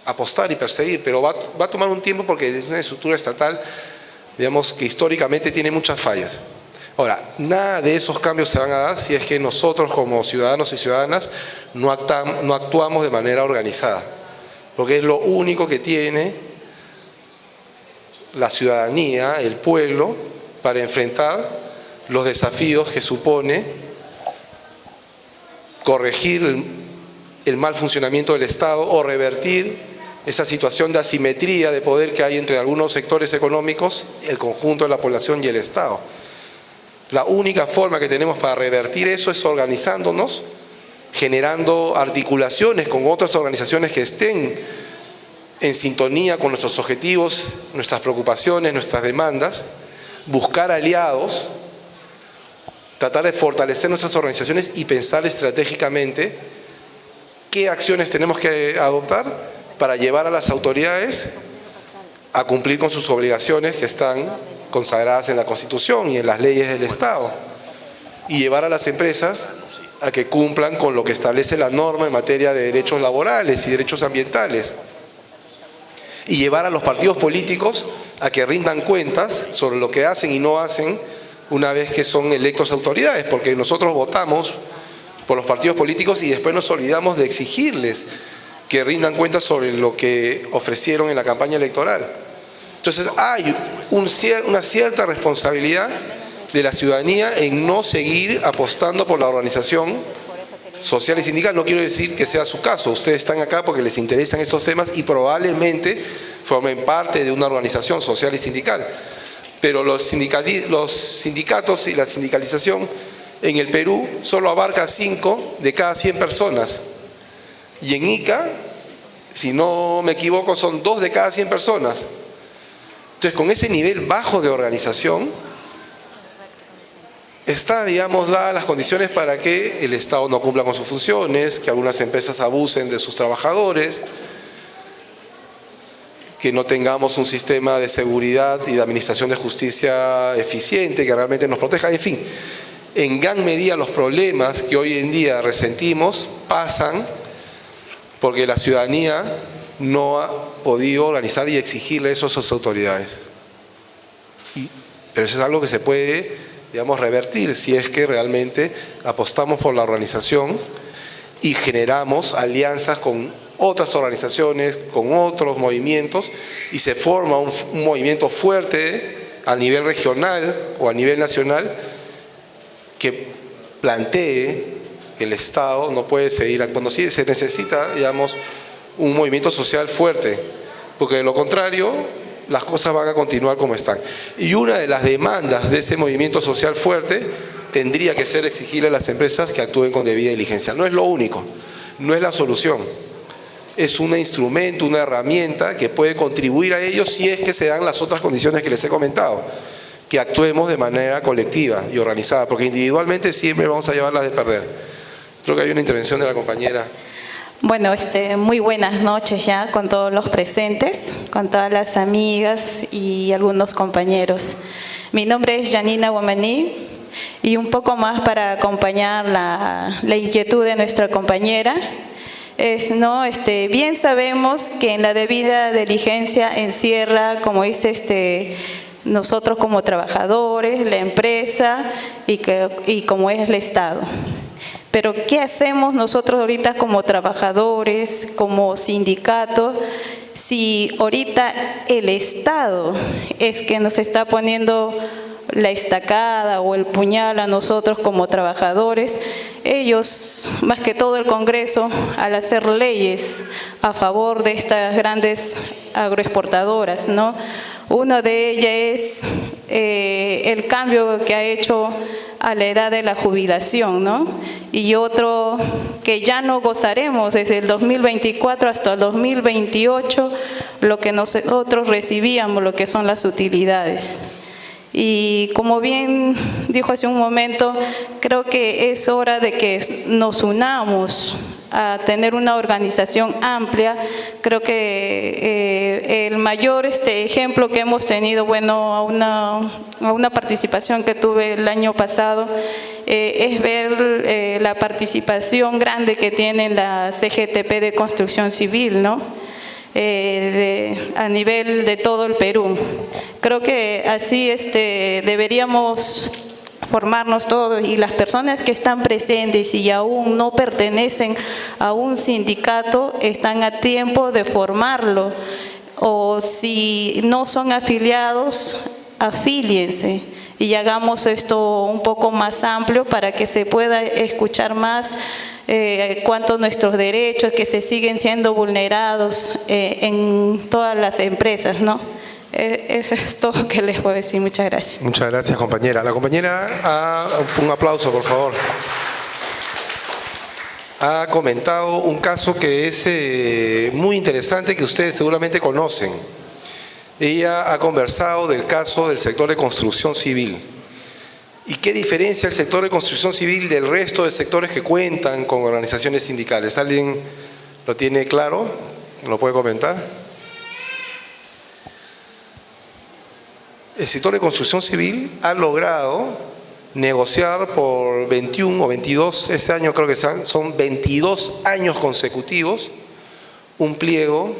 apostar y perseguir, pero va a tomar un tiempo porque es una estructura estatal, digamos, que históricamente tiene muchas fallas. Ahora, nada de esos cambios se van a dar si es que nosotros como ciudadanos y ciudadanas no actuamos de manera organizada, porque es lo único que tiene la ciudadanía, el pueblo, para enfrentar los desafíos que supone corregir el mal funcionamiento del Estado o revertir esa situación de asimetría de poder que hay entre algunos sectores económicos, el conjunto de la población y el Estado. La única forma que tenemos para revertir eso es organizándonos, generando articulaciones con otras organizaciones que estén en sintonía con nuestros objetivos, nuestras preocupaciones, nuestras demandas, buscar aliados, tratar de fortalecer nuestras organizaciones y pensar estratégicamente qué acciones tenemos que adoptar para llevar a las autoridades a cumplir con sus obligaciones que están consagradas en la Constitución y en las leyes del Estado, y llevar a las empresas a que cumplan con lo que establece la norma en materia de derechos laborales y derechos ambientales, y llevar a los partidos políticos a que rindan cuentas sobre lo que hacen y no hacen una vez que son electos autoridades, porque nosotros votamos por los partidos políticos y después nos olvidamos de exigirles que rindan cuentas sobre lo que ofrecieron en la campaña electoral. Entonces hay una cierta responsabilidad de la ciudadanía en no seguir apostando por la organización social y sindical. No quiero decir que sea su caso, ustedes están acá porque les interesan estos temas y probablemente formen parte de una organización social y sindical. Pero los sindicatos y la sindicalización en el Perú solo abarca 5 de cada 100 personas. Y en Ica, si no me equivoco, son 2 de cada 100 personas. Entonces, con ese nivel bajo de organización, está, digamos, dadas las condiciones para que el Estado no cumpla con sus funciones, que algunas empresas abusen de sus trabajadores, que no tengamos un sistema de seguridad y de administración de justicia eficiente, que realmente nos proteja, en fin. En gran medida los problemas que hoy en día resentimos pasan porque la ciudadanía no ha podido organizar y exigirle eso a sus autoridades. Pero eso es algo que se puede, digamos, revertir si es que realmente apostamos por la organización y generamos alianzas con otras organizaciones, con otros movimientos, y se forma un movimiento fuerte a nivel regional o a nivel nacional que plantee que el Estado no puede seguir actuando así. Se necesita, digamos, un movimiento social fuerte, porque de lo contrario las cosas van a continuar como están. Y una de las demandas de ese movimiento social fuerte tendría que ser exigirle a las empresas que actúen con debida diligencia. No es lo único, no es la solución. Es un instrumento, una herramienta que puede contribuir a ello si es que se dan las otras condiciones que les he comentado, que actuemos de manera colectiva y organizada, porque individualmente siempre vamos a llevarlas de perder. Creo que hay una intervención de la compañera. Bueno, muy buenas noches ya con todos los presentes, con todas las amigas y algunos compañeros. Mi nombre es Janina Guamaní y un poco más para acompañar la inquietud de nuestra compañera. Bien sabemos que en la debida diligencia encierra, como dice nosotros como trabajadores, la empresa y como es el Estado. Pero ¿qué hacemos nosotros ahorita como trabajadores, como sindicato, si ahorita el Estado es que nos está poniendo la estacada o el puñal a nosotros como trabajadores? Ellos, más que todo el Congreso, al hacer leyes a favor de estas grandes agroexportadoras, ¿no? Una de ellas es el cambio que ha hecho a la edad de la jubilación, ¿no? Y otro que ya no gozaremos desde el 2024 hasta el 2028 lo que nosotros recibíamos, lo que son las utilidades. Y como bien dijo hace un momento, creo que es hora de que nos unamos a tener una organización amplia. Creo que el mayor ejemplo que hemos tenido, bueno, a una participación que tuve el año pasado, es ver la participación grande que tiene la CGTP de Construcción Civil, ¿no? A nivel de todo el Perú. Creo que así deberíamos formarnos todos, y las personas que están presentes y aún no pertenecen a un sindicato están a tiempo de formarlo, o si no son afiliados, afíliense y hagamos esto un poco más amplio para que se pueda escuchar más cuanto a nuestros derechos que se siguen siendo vulnerados en todas las empresas, ¿no? Eso es todo lo que les puedo decir. Muchas gracias. Muchas gracias, compañera. La compañera, un aplauso, por favor. Ha comentado un caso que es muy interesante, que ustedes seguramente conocen. Ella ha conversado del caso del sector de construcción civil. ¿Y qué diferencia el sector de construcción civil del resto de sectores que cuentan con organizaciones sindicales? ¿Alguien lo tiene claro? ¿Lo puede comentar? El sector de construcción civil ha logrado negociar por 21 o 22, este año creo que son 22 años consecutivos, un pliego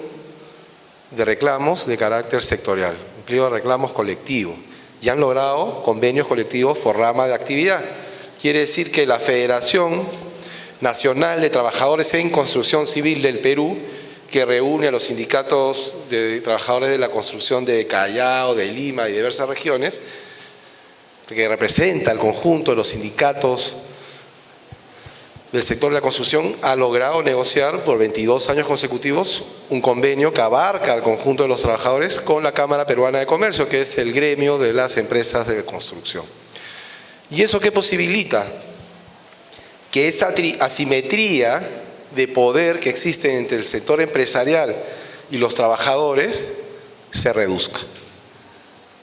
de reclamos de carácter sectorial, un pliego de reclamos colectivo. Y han logrado convenios colectivos por rama de actividad. Quiere decir que la Federación Nacional de Trabajadores en Construcción Civil del Perú, que reúne a los sindicatos de trabajadores de la construcción de Callao, de Lima y de diversas regiones, que representa al conjunto de los sindicatos del sector de la construcción, ha logrado negociar por 22 años consecutivos un convenio que abarca al conjunto de los trabajadores con la Cámara Peruana de Comercio, que es el gremio de las empresas de construcción. ¿Y eso qué posibilita? Que esa asimetría de poder que existe entre el sector empresarial y los trabajadores se reduzca.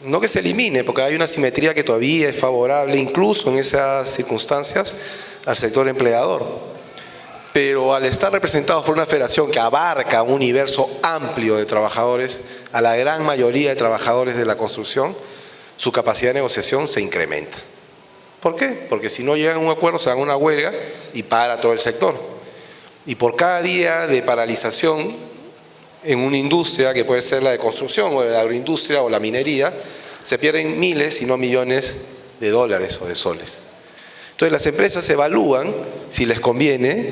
No que se elimine, porque hay una asimetría que todavía es favorable, incluso en esas circunstancias, al sector empleador. Pero al estar representados por una federación que abarca un universo amplio de trabajadores, a la gran mayoría de trabajadores de la construcción, su capacidad de negociación se incrementa. ¿Por qué? Porque si no llegan a un acuerdo, se dan una huelga y para todo el sector. Y por cada día de paralización en una industria, que puede ser la de construcción o la agroindustria o la minería, se pierden miles, si no millones de dólares o de soles. Entonces las empresas evalúan si les conviene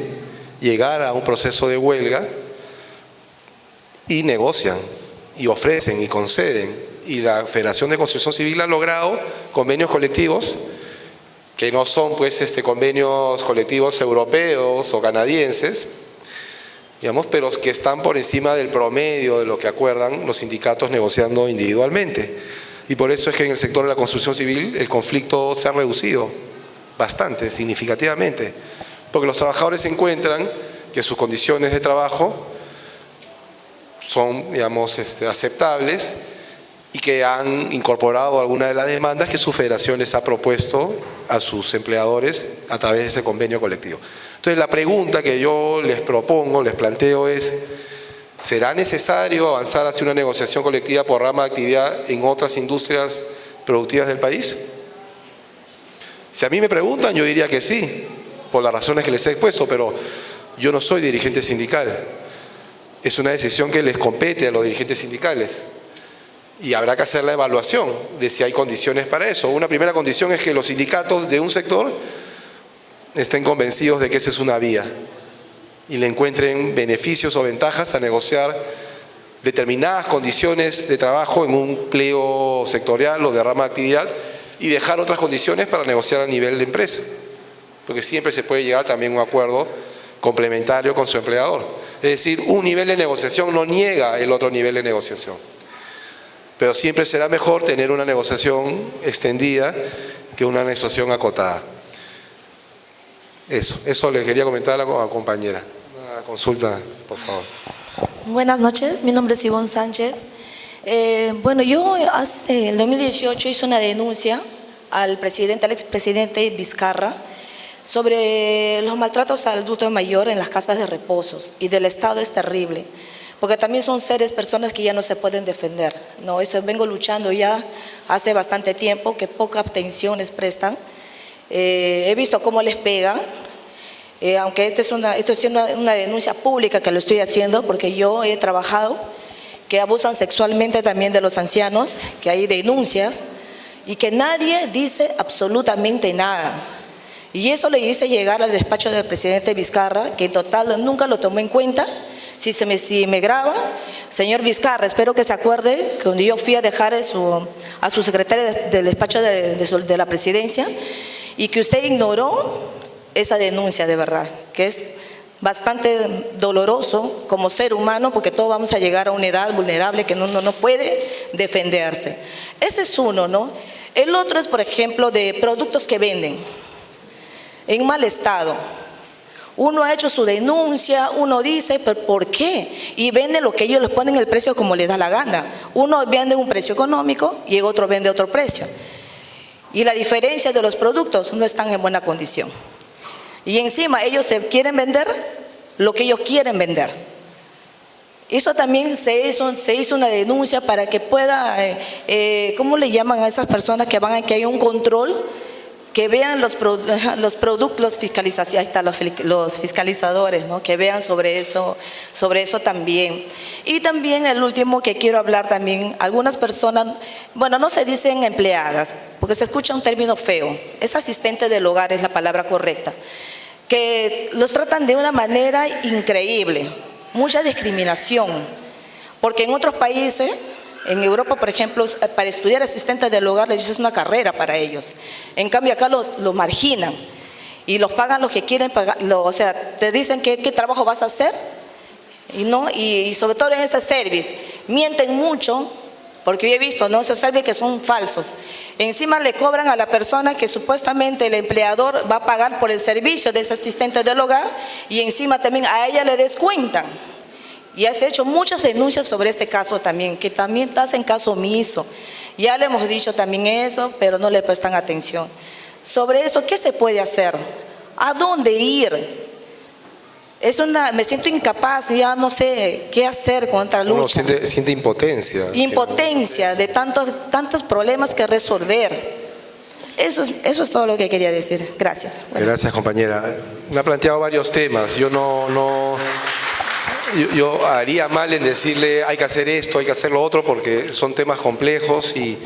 llegar a un proceso de huelga y negocian, y ofrecen, y conceden. Y la Federación de Construcción Civil ha logrado convenios colectivos que no son pues convenios colectivos europeos o canadienses, digamos, pero que están por encima del promedio de lo que acuerdan los sindicatos negociando individualmente. Y por eso es que en el sector de la construcción civil el conflicto se ha reducido bastante, significativamente, porque los trabajadores encuentran que sus condiciones de trabajo son, digamos, aceptables, y que han incorporado algunas de las demandas que su federación les ha propuesto a sus empleadores a través de ese convenio colectivo. Entonces la pregunta que yo les propongo, les planteo es: ¿será necesario avanzar hacia una negociación colectiva por rama de actividad en otras industrias productivas del país? Si a mí me preguntan, yo diría que sí, por las razones que les he expuesto, pero yo no soy dirigente sindical. Es una decisión que les compete a los dirigentes sindicales. Y habrá que hacer la evaluación de si hay condiciones para eso. Una primera condición es que los sindicatos de un sector estén convencidos de que esa es una vía y le encuentren beneficios o ventajas a negociar determinadas condiciones de trabajo en un pliego sectorial o de rama de actividad, y dejar otras condiciones para negociar a nivel de empresa, porque siempre se puede llegar también a un acuerdo complementario con su empleador. Es decir, un nivel de negociación no niega el otro nivel de negociación, pero siempre será mejor tener una negociación extendida que una negociación acotada. Eso le quería comentar a la compañera. Una consulta, por favor. Buenas noches, mi nombre es Ivonne Sánchez. Bueno, yo en el 2018 hice una denuncia al expresidente Vizcarra sobre los maltratos al adulto mayor en las casas de reposos, y del Estado es terrible, porque también son personas que ya no se pueden defender, ¿no? Eso vengo luchando ya hace bastante tiempo, que poca atención les prestan. He visto cómo les pegan, aunque esto es una denuncia pública que lo estoy haciendo, porque yo he trabajado que abusan sexualmente también de los ancianos, que hay denuncias y que nadie dice absolutamente nada. Y eso le hice llegar al despacho del presidente Vizcarra, que en total nunca lo tomó en cuenta. Si me graba, señor Vizcarra, espero que se acuerde que cuando yo fui a dejar a su secretaria del despacho de la presidencia, y que usted ignoró esa denuncia, de verdad, que es bastante doloroso como ser humano, porque todos vamos a llegar a una edad vulnerable que uno no puede defenderse. Ese es uno, ¿no? El otro es, por ejemplo, de productos que venden en mal estado. Uno ha hecho su denuncia, uno dice, ¿pero por qué? Y vende lo que ellos les ponen el precio como les da la gana. Uno vende un precio económico y el otro vende otro precio. Y la diferencia de los productos no están en buena condición. Y encima ellos te quieren vender lo que ellos quieren vender. Eso también se hizo una denuncia para que pueda, ¿cómo le llaman a esas personas que van a que haya un control? Que vean los productos, fiscalización, ahí están los fiscalizadores, ¿no? Que vean sobre eso también. Y también el último que quiero hablar también, algunas personas, bueno, no se dicen empleadas, porque se escucha un término feo, es asistente del hogar, es la palabra correcta, que los tratan de una manera increíble, mucha discriminación, porque en otros países, en Europa, por ejemplo, para estudiar asistente del hogar les es una carrera para ellos. En cambio, acá lo marginan y los pagan los que quieren pagar. O sea, te dicen qué trabajo vas a hacer y sobre todo en ese service. Mienten mucho, porque yo he visto, ¿no? Esos servicios que son falsos. Encima le cobran a la persona que supuestamente el empleador va a pagar por el servicio de ese asistente del hogar y encima también a ella le descuentan. Y se ha hecho muchas denuncias sobre este caso también, que también hacen caso omiso. Ya le hemos dicho también eso, pero no le prestan atención. Sobre eso, ¿qué se puede hacer? ¿A dónde ir? Me siento incapaz, ya no sé qué hacer contra la lucha. Uno siente impotencia. Impotencia de tantos problemas que resolver. Eso es todo lo que quería decir. Gracias. Bueno. Gracias, compañera. Me ha planteado varios temas. Yo haría mal en decirle hay que hacer esto, hay que hacer lo otro, porque son temas complejos y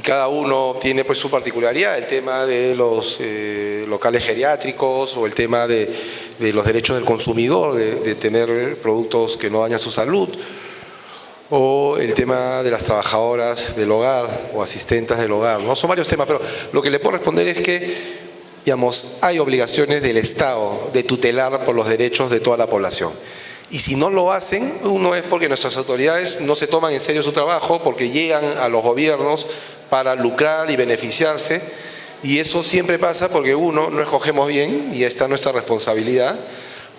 cada uno tiene pues su particularidad. El tema de los locales geriátricos o el tema de los derechos del consumidor, de tener productos que no dañan su salud, o el tema de las trabajadoras del hogar o asistentas del hogar, ¿no? Son varios temas, pero lo que le puedo responder es que, digamos, hay obligaciones del Estado de tutelar por los derechos de toda la población. Y si no lo hacen, uno es porque nuestras autoridades no se toman en serio su trabajo, porque llegan a los gobiernos para lucrar y beneficiarse, y eso siempre pasa porque uno, no escogemos bien, y está nuestra responsabilidad,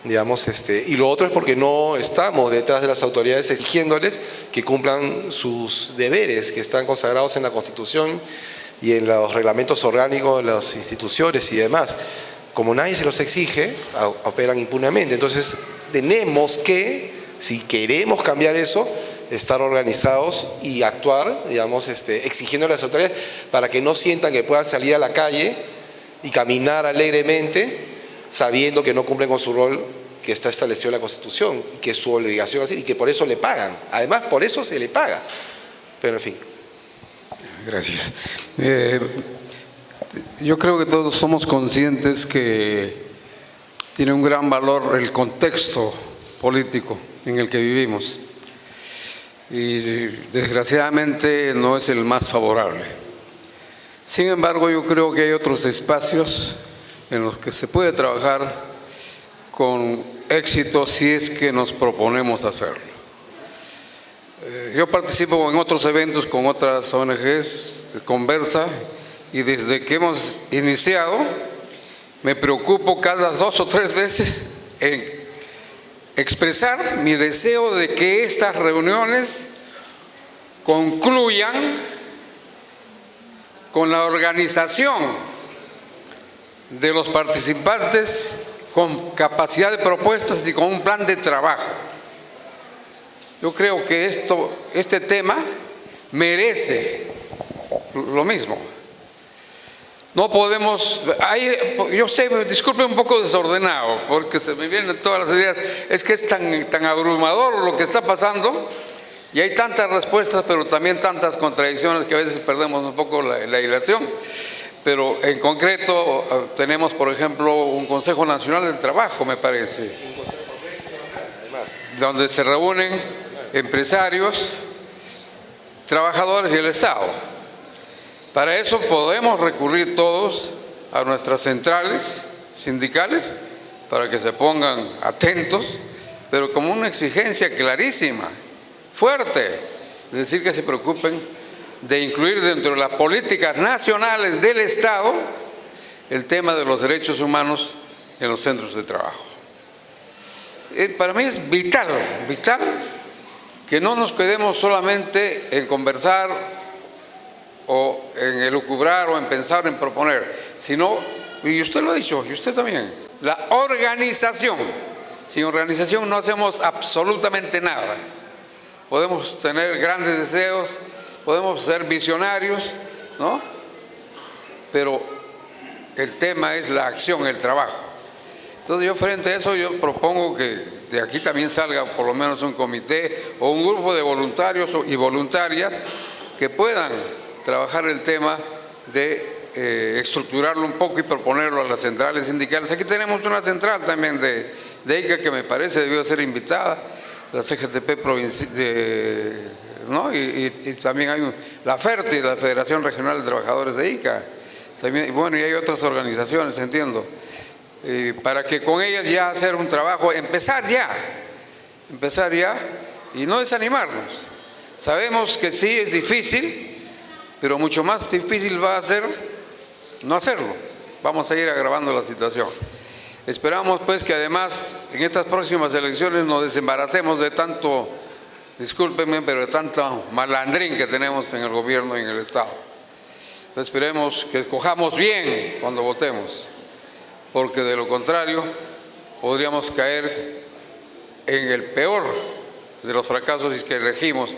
digamos, y lo otro es porque no estamos detrás de las autoridades exigiéndoles que cumplan sus deberes que están consagrados en la Constitución y en los reglamentos orgánicos de las instituciones y demás. Como nadie se los exige, operan impunemente. Entonces, tenemos que, si queremos cambiar eso, estar organizados y actuar, digamos, exigiendo a las autoridades para que no sientan que puedan salir a la calle y caminar alegremente sabiendo que no cumplen con su rol que está establecido en la Constitución y que es su obligación así, y que por eso le pagan. Además, por eso se le paga. Pero en fin. Gracias. Yo creo que todos somos conscientes que tiene un gran valor el contexto político en el que vivimos y desgraciadamente no es el más favorable. Sin embargo, yo creo que hay otros espacios en los que se puede trabajar con éxito si es que nos proponemos hacerlo. Yo participo en otros eventos con otras ONGs, conversa, y desde que hemos iniciado me preocupo cada 2 o 3 veces en expresar mi deseo de que estas reuniones concluyan con la organización de los participantes con capacidad de propuestas y con un plan de trabajo. Yo creo que este tema merece lo mismo. No podemos, yo sé, disculpe un poco desordenado, porque se me vienen todas las ideas, es que es tan abrumador lo que está pasando y hay tantas respuestas, pero también tantas contradicciones que a veces perdemos un poco la hilación. Pero en concreto tenemos, por ejemplo, un Consejo Nacional del Trabajo, me parece, donde se reúnen empresarios, trabajadores y el Estado. Para eso podemos recurrir todos a nuestras centrales sindicales para que se pongan atentos, pero como una exigencia clarísima, fuerte, es decir, que se preocupen de incluir dentro de las políticas nacionales del Estado el tema de los derechos humanos en los centros de trabajo. Para mí es vital que no nos quedemos solamente en conversar o en elucubrar o en pensar en proponer, sino, y usted lo ha dicho, y usted también, la organización. Sin organización no hacemos absolutamente nada. Podemos tener grandes deseos, podemos ser visionarios, ¿no? Pero el tema es la acción, el trabajo. Entonces yo frente a eso yo propongo que de aquí también salga por lo menos un comité o un grupo de voluntarios y voluntarias que puedan trabajar el tema de estructurarlo un poco y proponerlo a las centrales sindicales. Aquí tenemos una central también de ICA que me parece debió ser invitada, la CGTP ¿no? Y también hay la FERTI, la Federación Regional de Trabajadores de ICA. También, bueno, y hay otras organizaciones, entiendo, para que con ellas ya hacer un trabajo, empezar ya, y no desanimarnos. Sabemos que sí es difícil, pero mucho más difícil va a ser no hacerlo. Vamos a ir agravando la situación. Esperamos pues que además en estas próximas elecciones nos desembaracemos de tanto, discúlpenme, pero de tanto malandrín que tenemos en el gobierno y en el Estado. Esperemos que escojamos bien cuando votemos, porque de lo contrario podríamos caer en el peor de los fracasos y que elegimos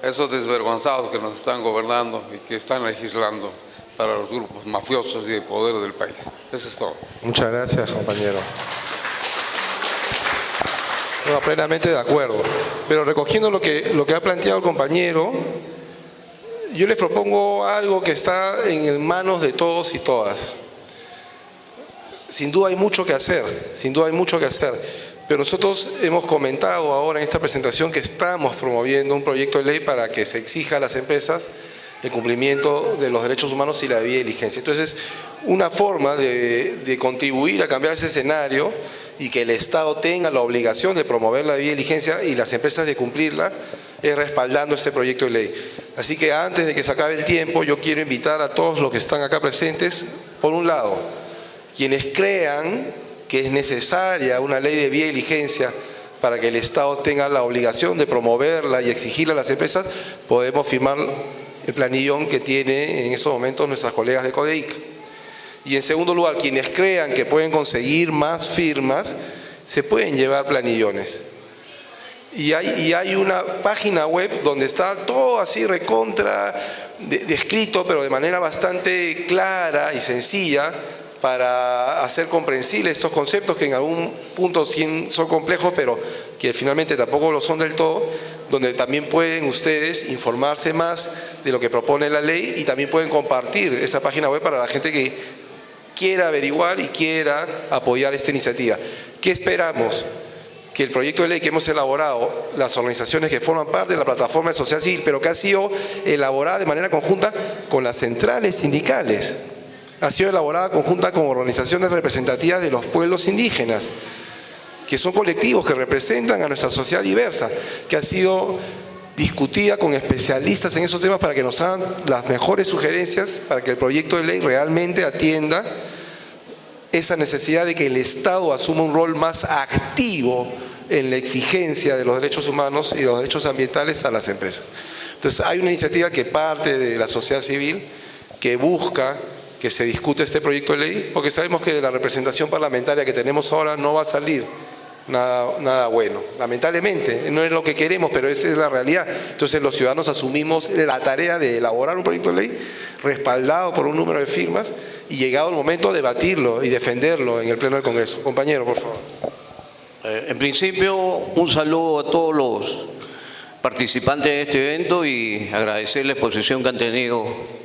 a esos desvergonzados que nos están gobernando y que están legislando para los grupos mafiosos y de poder del país. Eso es todo. Muchas gracias, compañero. No, plenamente de acuerdo. Pero recogiendo lo que ha planteado el compañero, yo les propongo algo que está en manos de todos y todas. Sin duda hay mucho que hacer, pero nosotros hemos comentado ahora en esta presentación que estamos promoviendo un proyecto de ley para que se exija a las empresas el cumplimiento de los derechos humanos y la debida diligencia. Entonces, una forma de contribuir a cambiar ese escenario y que el Estado tenga la obligación de promover la debida diligencia y las empresas de cumplirla es respaldando este proyecto de ley. Así que antes de que se acabe el tiempo, yo quiero invitar a todos los que están acá presentes, por un lado, quienes crean que es necesaria una ley de debida diligencia para que el Estado tenga la obligación de promoverla y exigirla a las empresas, podemos firmar el planillón que tiene en estos momentos nuestras colegas de CODEICA. Y en segundo lugar, quienes crean que pueden conseguir más firmas, se pueden llevar planillones. Y hay una página web donde está todo así recontra descrito, pero de manera bastante clara y sencilla, para hacer comprensibles estos conceptos que en algún punto son complejos, pero que finalmente tampoco lo son del todo, donde también pueden ustedes informarse más de lo que propone la ley y también pueden compartir esa página web para la gente que quiera averiguar y quiera apoyar esta iniciativa. ¿Qué esperamos? Que el proyecto de ley que hemos elaborado, las organizaciones que forman parte de la plataforma de sociedad civil, pero que ha sido elaborada de manera conjunta con las centrales sindicales, ha sido elaborada conjunta con organizaciones representativas de los pueblos indígenas, que son colectivos que representan a nuestra sociedad diversa, que ha sido discutida con especialistas en esos temas para que nos hagan las mejores sugerencias para que el proyecto de ley realmente atienda esa necesidad de que el Estado asuma un rol más activo en la exigencia de los derechos humanos y de los derechos ambientales a las empresas. Entonces hay una iniciativa que parte de la sociedad civil que busca que se discute este proyecto de ley, porque sabemos que de la representación parlamentaria que tenemos ahora no va a salir nada bueno. Lamentablemente, no es lo que queremos, pero esa es la realidad. Entonces los ciudadanos asumimos la tarea de elaborar un proyecto de ley respaldado por un número de firmas y llegado el momento debatirlo y defenderlo en el Pleno del Congreso. Compañero, por favor. En principio, un saludo a todos los participantes de este evento y agradecer la exposición que han tenido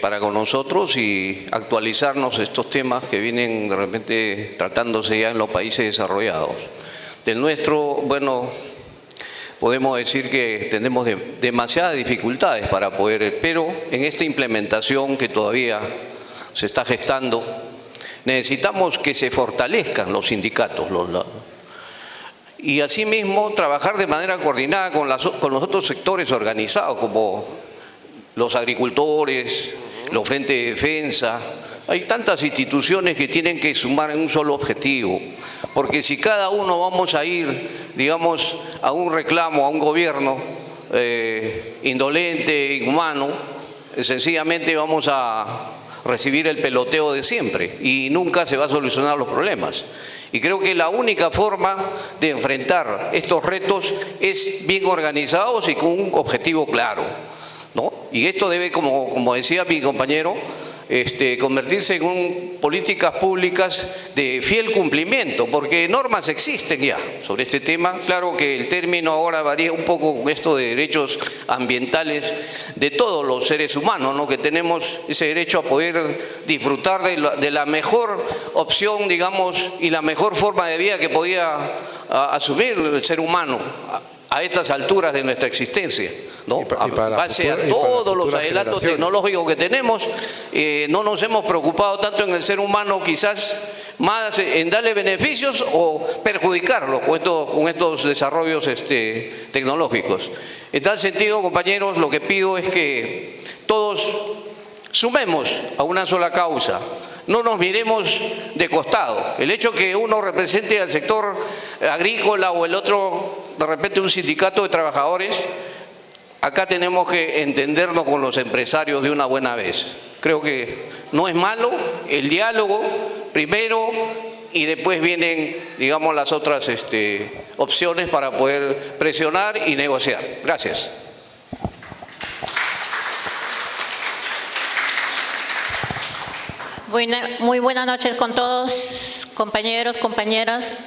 para con nosotros y actualizarnos estos temas que vienen de repente tratándose ya en los países desarrollados. Del nuestro, bueno, podemos decir que tenemos demasiadas dificultades para poder, pero en esta implementación que todavía se está gestando, necesitamos que se fortalezcan los sindicatos y asimismo trabajar de manera coordinada con los otros sectores organizados, como los agricultores, los frentes de defensa. Hay tantas instituciones que tienen que sumar en un solo objetivo, porque si cada uno vamos a ir, digamos, a un reclamo, a un gobierno indolente, inhumano, sencillamente vamos a recibir el peloteo de siempre y nunca se va a solucionar los problemas. Y creo que la única forma de enfrentar estos retos es bien organizados y con un objetivo claro, ¿no? Y esto debe, como decía mi compañero, convertirse en políticas públicas de fiel cumplimiento, porque normas existen ya sobre este tema. Claro que el término ahora varía un poco con esto de derechos ambientales de todos los seres humanos, ¿no? Que tenemos ese derecho a poder disfrutar de la mejor opción, digamos, y la mejor forma de vida que podía asumir el ser humano a estas alturas de nuestra existencia, ¿no? Base a todos los adelantos tecnológicos que tenemos, no nos hemos preocupado tanto en el ser humano, quizás más en darle beneficios o perjudicarlo con estos desarrollos tecnológicos. En tal sentido, compañeros, lo que pido es que todos sumemos a una sola causa. No nos miremos de costado. El hecho que uno represente al sector agrícola o el otro de repente un sindicato de trabajadores, acá tenemos que entendernos con los empresarios de una buena vez. Creo que no es malo el diálogo primero y después vienen, digamos, las otras opciones para poder presionar y negociar. Gracias. Muy buenas noches con todos, compañeros, compañeras,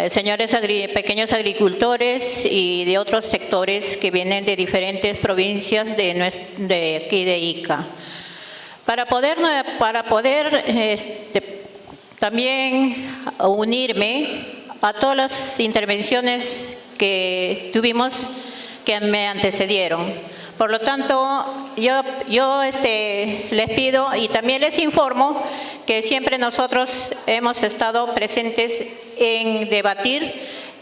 señores pequeños agricultores y de otros sectores que vienen de diferentes provincias de aquí de Ica. Para poder también unirme a todas las intervenciones que tuvimos que me antecedieron. Por lo tanto, yo les pido y también les informo que siempre nosotros hemos estado presentes en debatir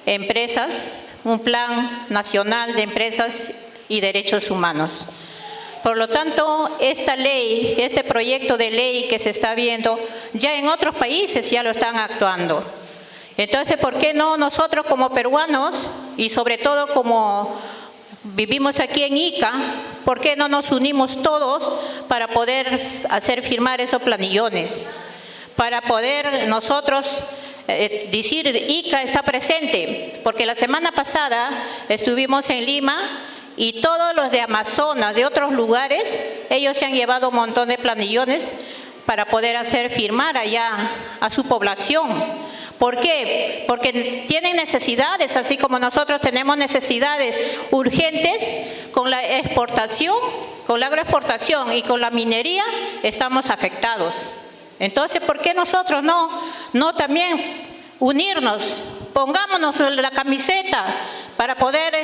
empresas, un plan nacional de empresas y derechos humanos. Por lo tanto, esta ley, este proyecto de ley que se está viendo, ya en otros países ya lo están actuando. Entonces, ¿por qué no nosotros como peruanos y sobre todo como vivimos aquí en Ica, por qué no nos unimos todos para poder hacer firmar esos planillones? Para poder nosotros decir Ica está presente, porque la semana pasada estuvimos en Lima y todos los de Amazonas, de otros lugares, ellos se han llevado un montón de planillones para poder hacer firmar allá a su población. ¿Por qué? Porque tienen necesidades, así como nosotros tenemos necesidades urgentes con la exportación, con la agroexportación y con la minería, estamos afectados. Entonces, ¿por qué nosotros no también unirnos? Pongámonos la camiseta para poder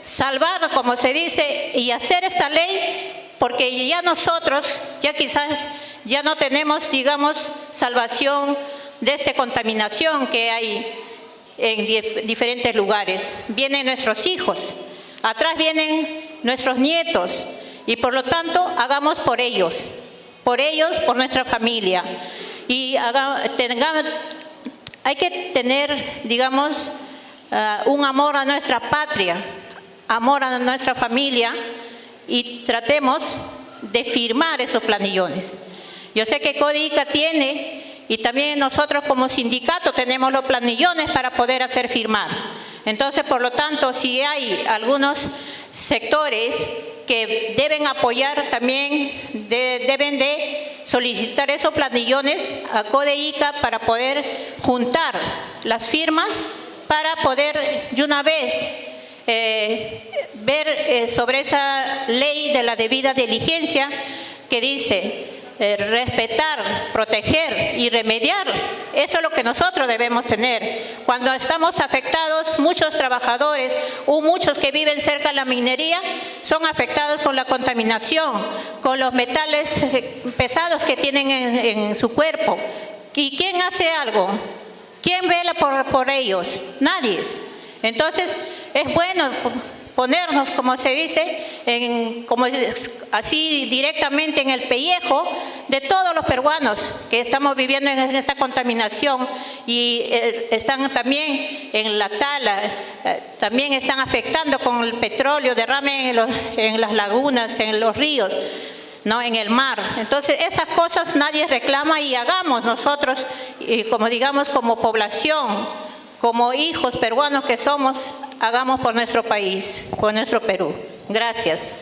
salvar, como se dice, y hacer esta ley, porque ya nosotros, ya quizás ya no tenemos, digamos, salvación de esta contaminación que hay en diferentes lugares. Vienen nuestros hijos, atrás vienen nuestros nietos, y por lo tanto hagamos por ellos, por nuestra familia. Y hay que tener, digamos, un amor a nuestra patria, amor a nuestra familia, y tratemos de firmar esos planillones. Yo sé que CODE-ICA tiene, y también nosotros como sindicato tenemos los planillones para poder hacer firmar. Entonces, por lo tanto, si hay algunos sectores que deben apoyar, también deben de solicitar esos planillones a CODE-ICA para poder juntar las firmas para poder de una vez ver sobre esa ley de la debida diligencia que dice respetar, proteger y remediar. Eso es lo que nosotros debemos tener. Cuando estamos afectados, muchos trabajadores o muchos que viven cerca de la minería son afectados con la contaminación, con los metales pesados que tienen en su cuerpo. ¿Y quién hace algo? ¿Quién vela por ellos? Nadie. Entonces, es bueno ponernos, como se dice, así directamente en el pellejo de todos los peruanos que estamos viviendo en esta contaminación y están también en la tala, también están afectando con el petróleo, derrame en las lagunas, en los ríos, ¿no? En el mar. Entonces, esas cosas nadie reclama y hagamos nosotros, como digamos, como población, como hijos peruanos que somos, hagamos por nuestro país, por nuestro Perú. Gracias.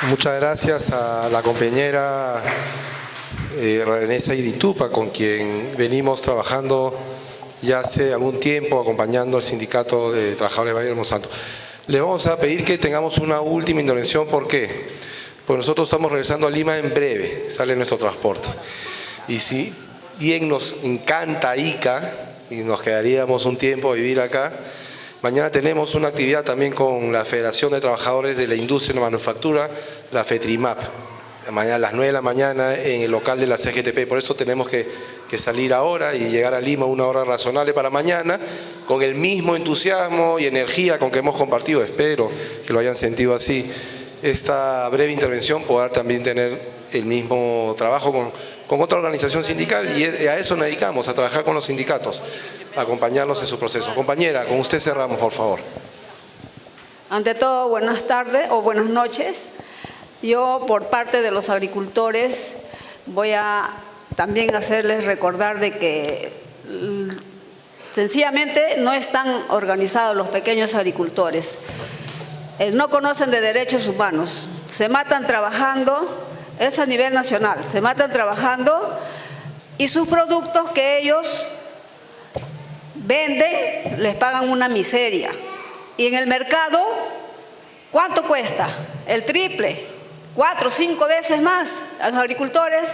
Muchas gracias a la compañera René Saiditupa, con quien venimos trabajando ya hace algún tiempo, acompañando al Sindicato de Trabajadores de Valle del Monsanto. Le vamos a pedir que tengamos una última intervención. ¿Por qué? Pues nosotros estamos regresando a Lima en breve, sale nuestro transporte. Y si bien nos encanta Ica y nos quedaríamos un tiempo a vivir acá, mañana tenemos una actividad también con la Federación de Trabajadores de la Industria y la Manufactura, la FETRIMAP, mañana a las 9 de la mañana en el local de la CGTP. Por eso tenemos que salir ahora y llegar a Lima a una hora razonable para mañana, con el mismo entusiasmo y energía con que hemos compartido, espero que lo hayan sentido así, esta breve intervención, poder también tener el mismo trabajo con otra organización sindical, y a eso nos dedicamos, a trabajar con los sindicatos, a acompañarlos en su proceso. Compañera, con usted cerramos, por favor. Ante todo, buenas tardes o buenas noches. Yo, por parte de los agricultores, voy a también hacerles recordar de que sencillamente no están organizados los pequeños agricultores. No conocen de derechos humanos, se matan trabajando, es a nivel nacional, se matan trabajando y sus productos que ellos venden les pagan una miseria. Y en el mercado, ¿cuánto cuesta? El triple, 4 o 5 veces más a los agricultores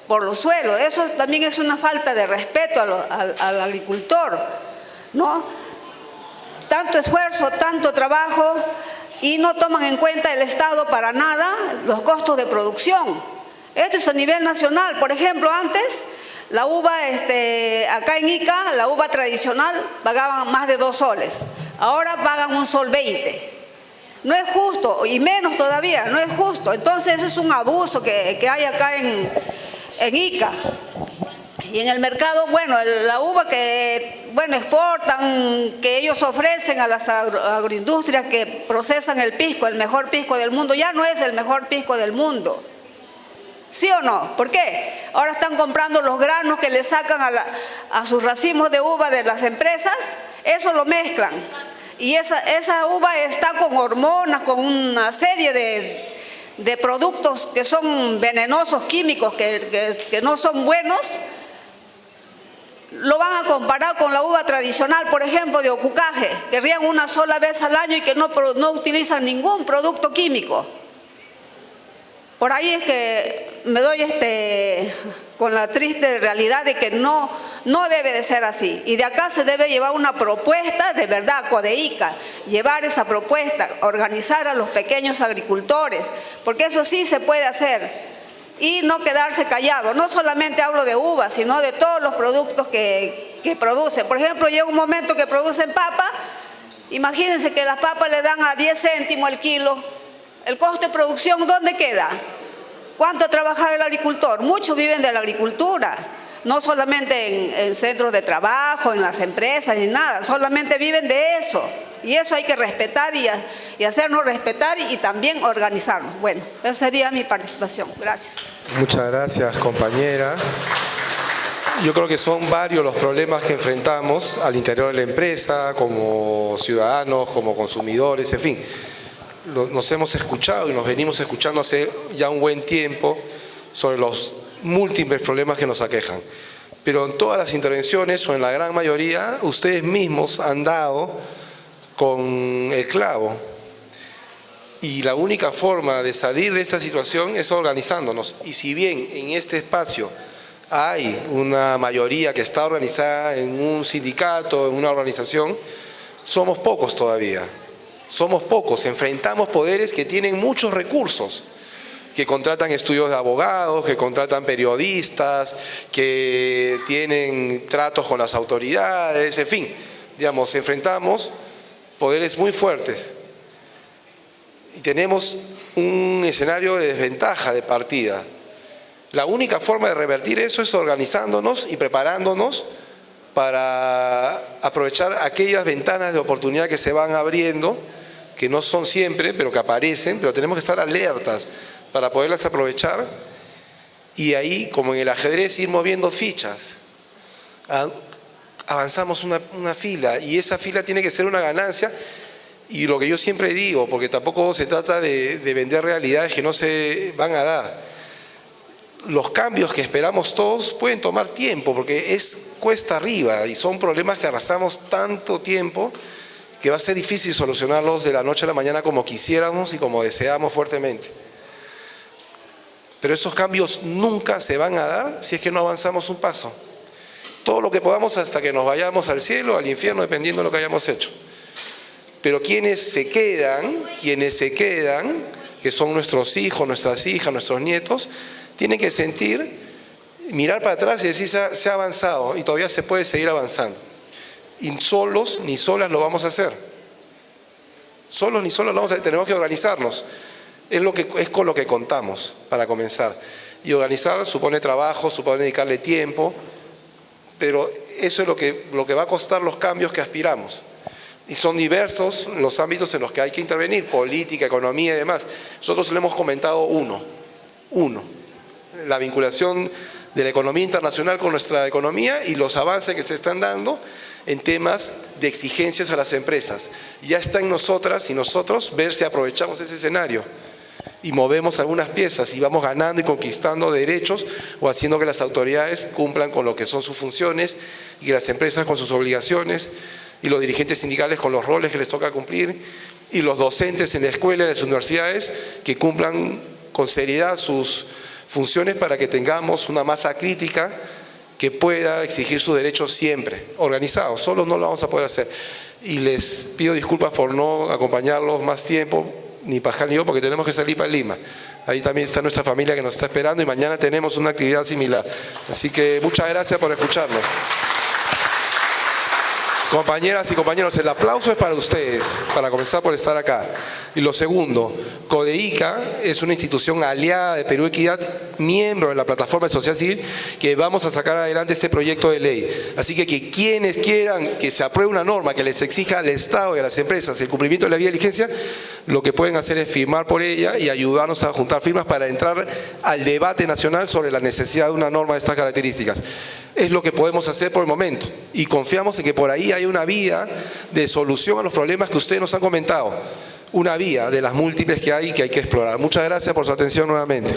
por los suelos. Eso también es una falta de respeto al agricultor, ¿no? Tanto esfuerzo, tanto trabajo, y no toman en cuenta el Estado para nada los costos de producción. Esto es a nivel nacional. Por ejemplo, antes la uva, acá en Ica, la uva tradicional pagaban más de 2 soles. Ahora pagan 1,20 sol. No es justo, y menos todavía, no es justo. Entonces es un abuso que hay acá en Ica. Y en el mercado, bueno, la uva que, bueno, exportan, que ellos ofrecen a las agroindustrias que procesan el pisco, el mejor pisco del mundo, ya no es el mejor pisco del mundo. ¿Sí o no? ¿Por qué? Ahora están comprando los granos que le sacan a sus racimos de uva de las empresas, eso lo mezclan. Y esa uva está con hormonas, con una serie de productos que son venenosos, químicos, que no son buenos. Lo van a comparar con la uva tradicional, por ejemplo, de Ocucaje, que rían una sola vez al año y que no utilizan ningún producto químico. Por ahí es que me doy con la triste realidad de que no debe de ser así. Y de acá se debe llevar una propuesta de verdad, CODEICA, llevar esa propuesta, organizar a los pequeños agricultores, porque eso sí se puede hacer. Y no quedarse callado. No solamente hablo de uvas, sino de todos los productos que producen. Por ejemplo, llega un momento que producen papa, imagínense que las papas le dan a 10 céntimos el kilo. El costo de producción, ¿dónde queda? ¿Cuánto trabaja el agricultor? Muchos viven de la agricultura, no solamente en centros de trabajo, en las empresas, ni nada, solamente viven de eso. Y eso hay que respetar y hacernos respetar y también organizarnos. Bueno, esa sería mi participación. Gracias. Muchas gracias, compañera. Yo creo que son varios los problemas que enfrentamos al interior de la empresa, como ciudadanos, como consumidores, en fin. Nos hemos escuchado y nos venimos escuchando hace ya un buen tiempo sobre los múltiples problemas que nos aquejan. Pero en todas las intervenciones, o en la gran mayoría, ustedes mismos han dado con el clavo. Y la única forma de salir de esta situación es organizándonos. Y si bien en este espacio hay una mayoría que está organizada en un sindicato, en una organización, somos pocos todavía. Somos pocos, enfrentamos poderes que tienen muchos recursos, que contratan estudios de abogados, que contratan periodistas, que tienen tratos con las autoridades, en fin, Digamos, enfrentamos poderes muy fuertes y tenemos un escenario de desventaja de partida. La única forma de revertir eso es organizándonos y preparándonos para aprovechar aquellas ventanas de oportunidad que se van abriendo, que no son siempre, pero que aparecen, pero tenemos que estar alertas para poderlas aprovechar y ahí, como en el ajedrez, ir moviendo fichas. Avanzamos una fila y esa fila tiene que ser una ganancia. Y lo que yo siempre digo, porque tampoco se trata de vender realidades que no se van a dar. Los cambios que esperamos todos pueden tomar tiempo, porque es cuesta arriba y son problemas que arrastramos tanto tiempo que va a ser difícil solucionarlos de la noche a la mañana como quisiéramos y como deseamos fuertemente. Pero esos cambios nunca se van a dar si es que no avanzamos un paso. Todo lo que podamos hasta que nos vayamos al cielo, al infierno, dependiendo de lo que hayamos hecho. Pero quienes se quedan, que son nuestros hijos, nuestras hijas, nuestros nietos, tienen que sentir, mirar para atrás y decir, se ha avanzado y todavía se puede seguir avanzando. Y solos ni solas lo vamos a hacer. Solos ni solas lo vamos a hacer, tenemos que organizarnos. Es con lo que contamos para comenzar. Y organizar supone trabajo, supone dedicarle tiempo, pero eso es lo que va a costar los cambios que aspiramos. Y son diversos los ámbitos en los que hay que intervenir, política, economía y demás. Nosotros le hemos comentado uno, la vinculación de la economía internacional con nuestra economía y los avances que se están dando en temas de exigencias a las empresas. Ya está en nosotras y nosotros ver si aprovechamos ese escenario y movemos algunas piezas y vamos ganando y conquistando derechos o haciendo que las autoridades cumplan con lo que son sus funciones y que las empresas con sus obligaciones y los dirigentes sindicales con los roles que les toca cumplir y los docentes en la escuela y en las universidades que cumplan con seriedad sus funciones para que tengamos una masa crítica que pueda exigir sus derechos siempre, organizados. Solos no lo vamos a poder hacer. Y les pido disculpas por no acompañarlos más tiempo, ni Pascal ni yo, porque tenemos que salir para Lima. Ahí también está nuestra familia que nos está esperando y mañana tenemos una actividad similar. Así que muchas gracias por escucharnos. Compañeras y compañeros, el aplauso es para ustedes, para comenzar por estar acá. Y lo segundo, CODEICA es una institución aliada de Perú Equidad, miembro de la plataforma de sociedad civil, que vamos a sacar adelante este proyecto de ley. Así que quienes quieran que se apruebe una norma que les exija al Estado y a las empresas el cumplimiento de la vía de diligencia, lo que pueden hacer es firmar por ella y ayudarnos a juntar firmas para entrar al debate nacional sobre la necesidad de una norma de estas características. Es lo que podemos hacer por el momento y confiamos en que por ahí hay una vía de solución a los problemas que ustedes nos han comentado, una vía de las múltiples que hay que explorar. Muchas gracias por su atención nuevamente.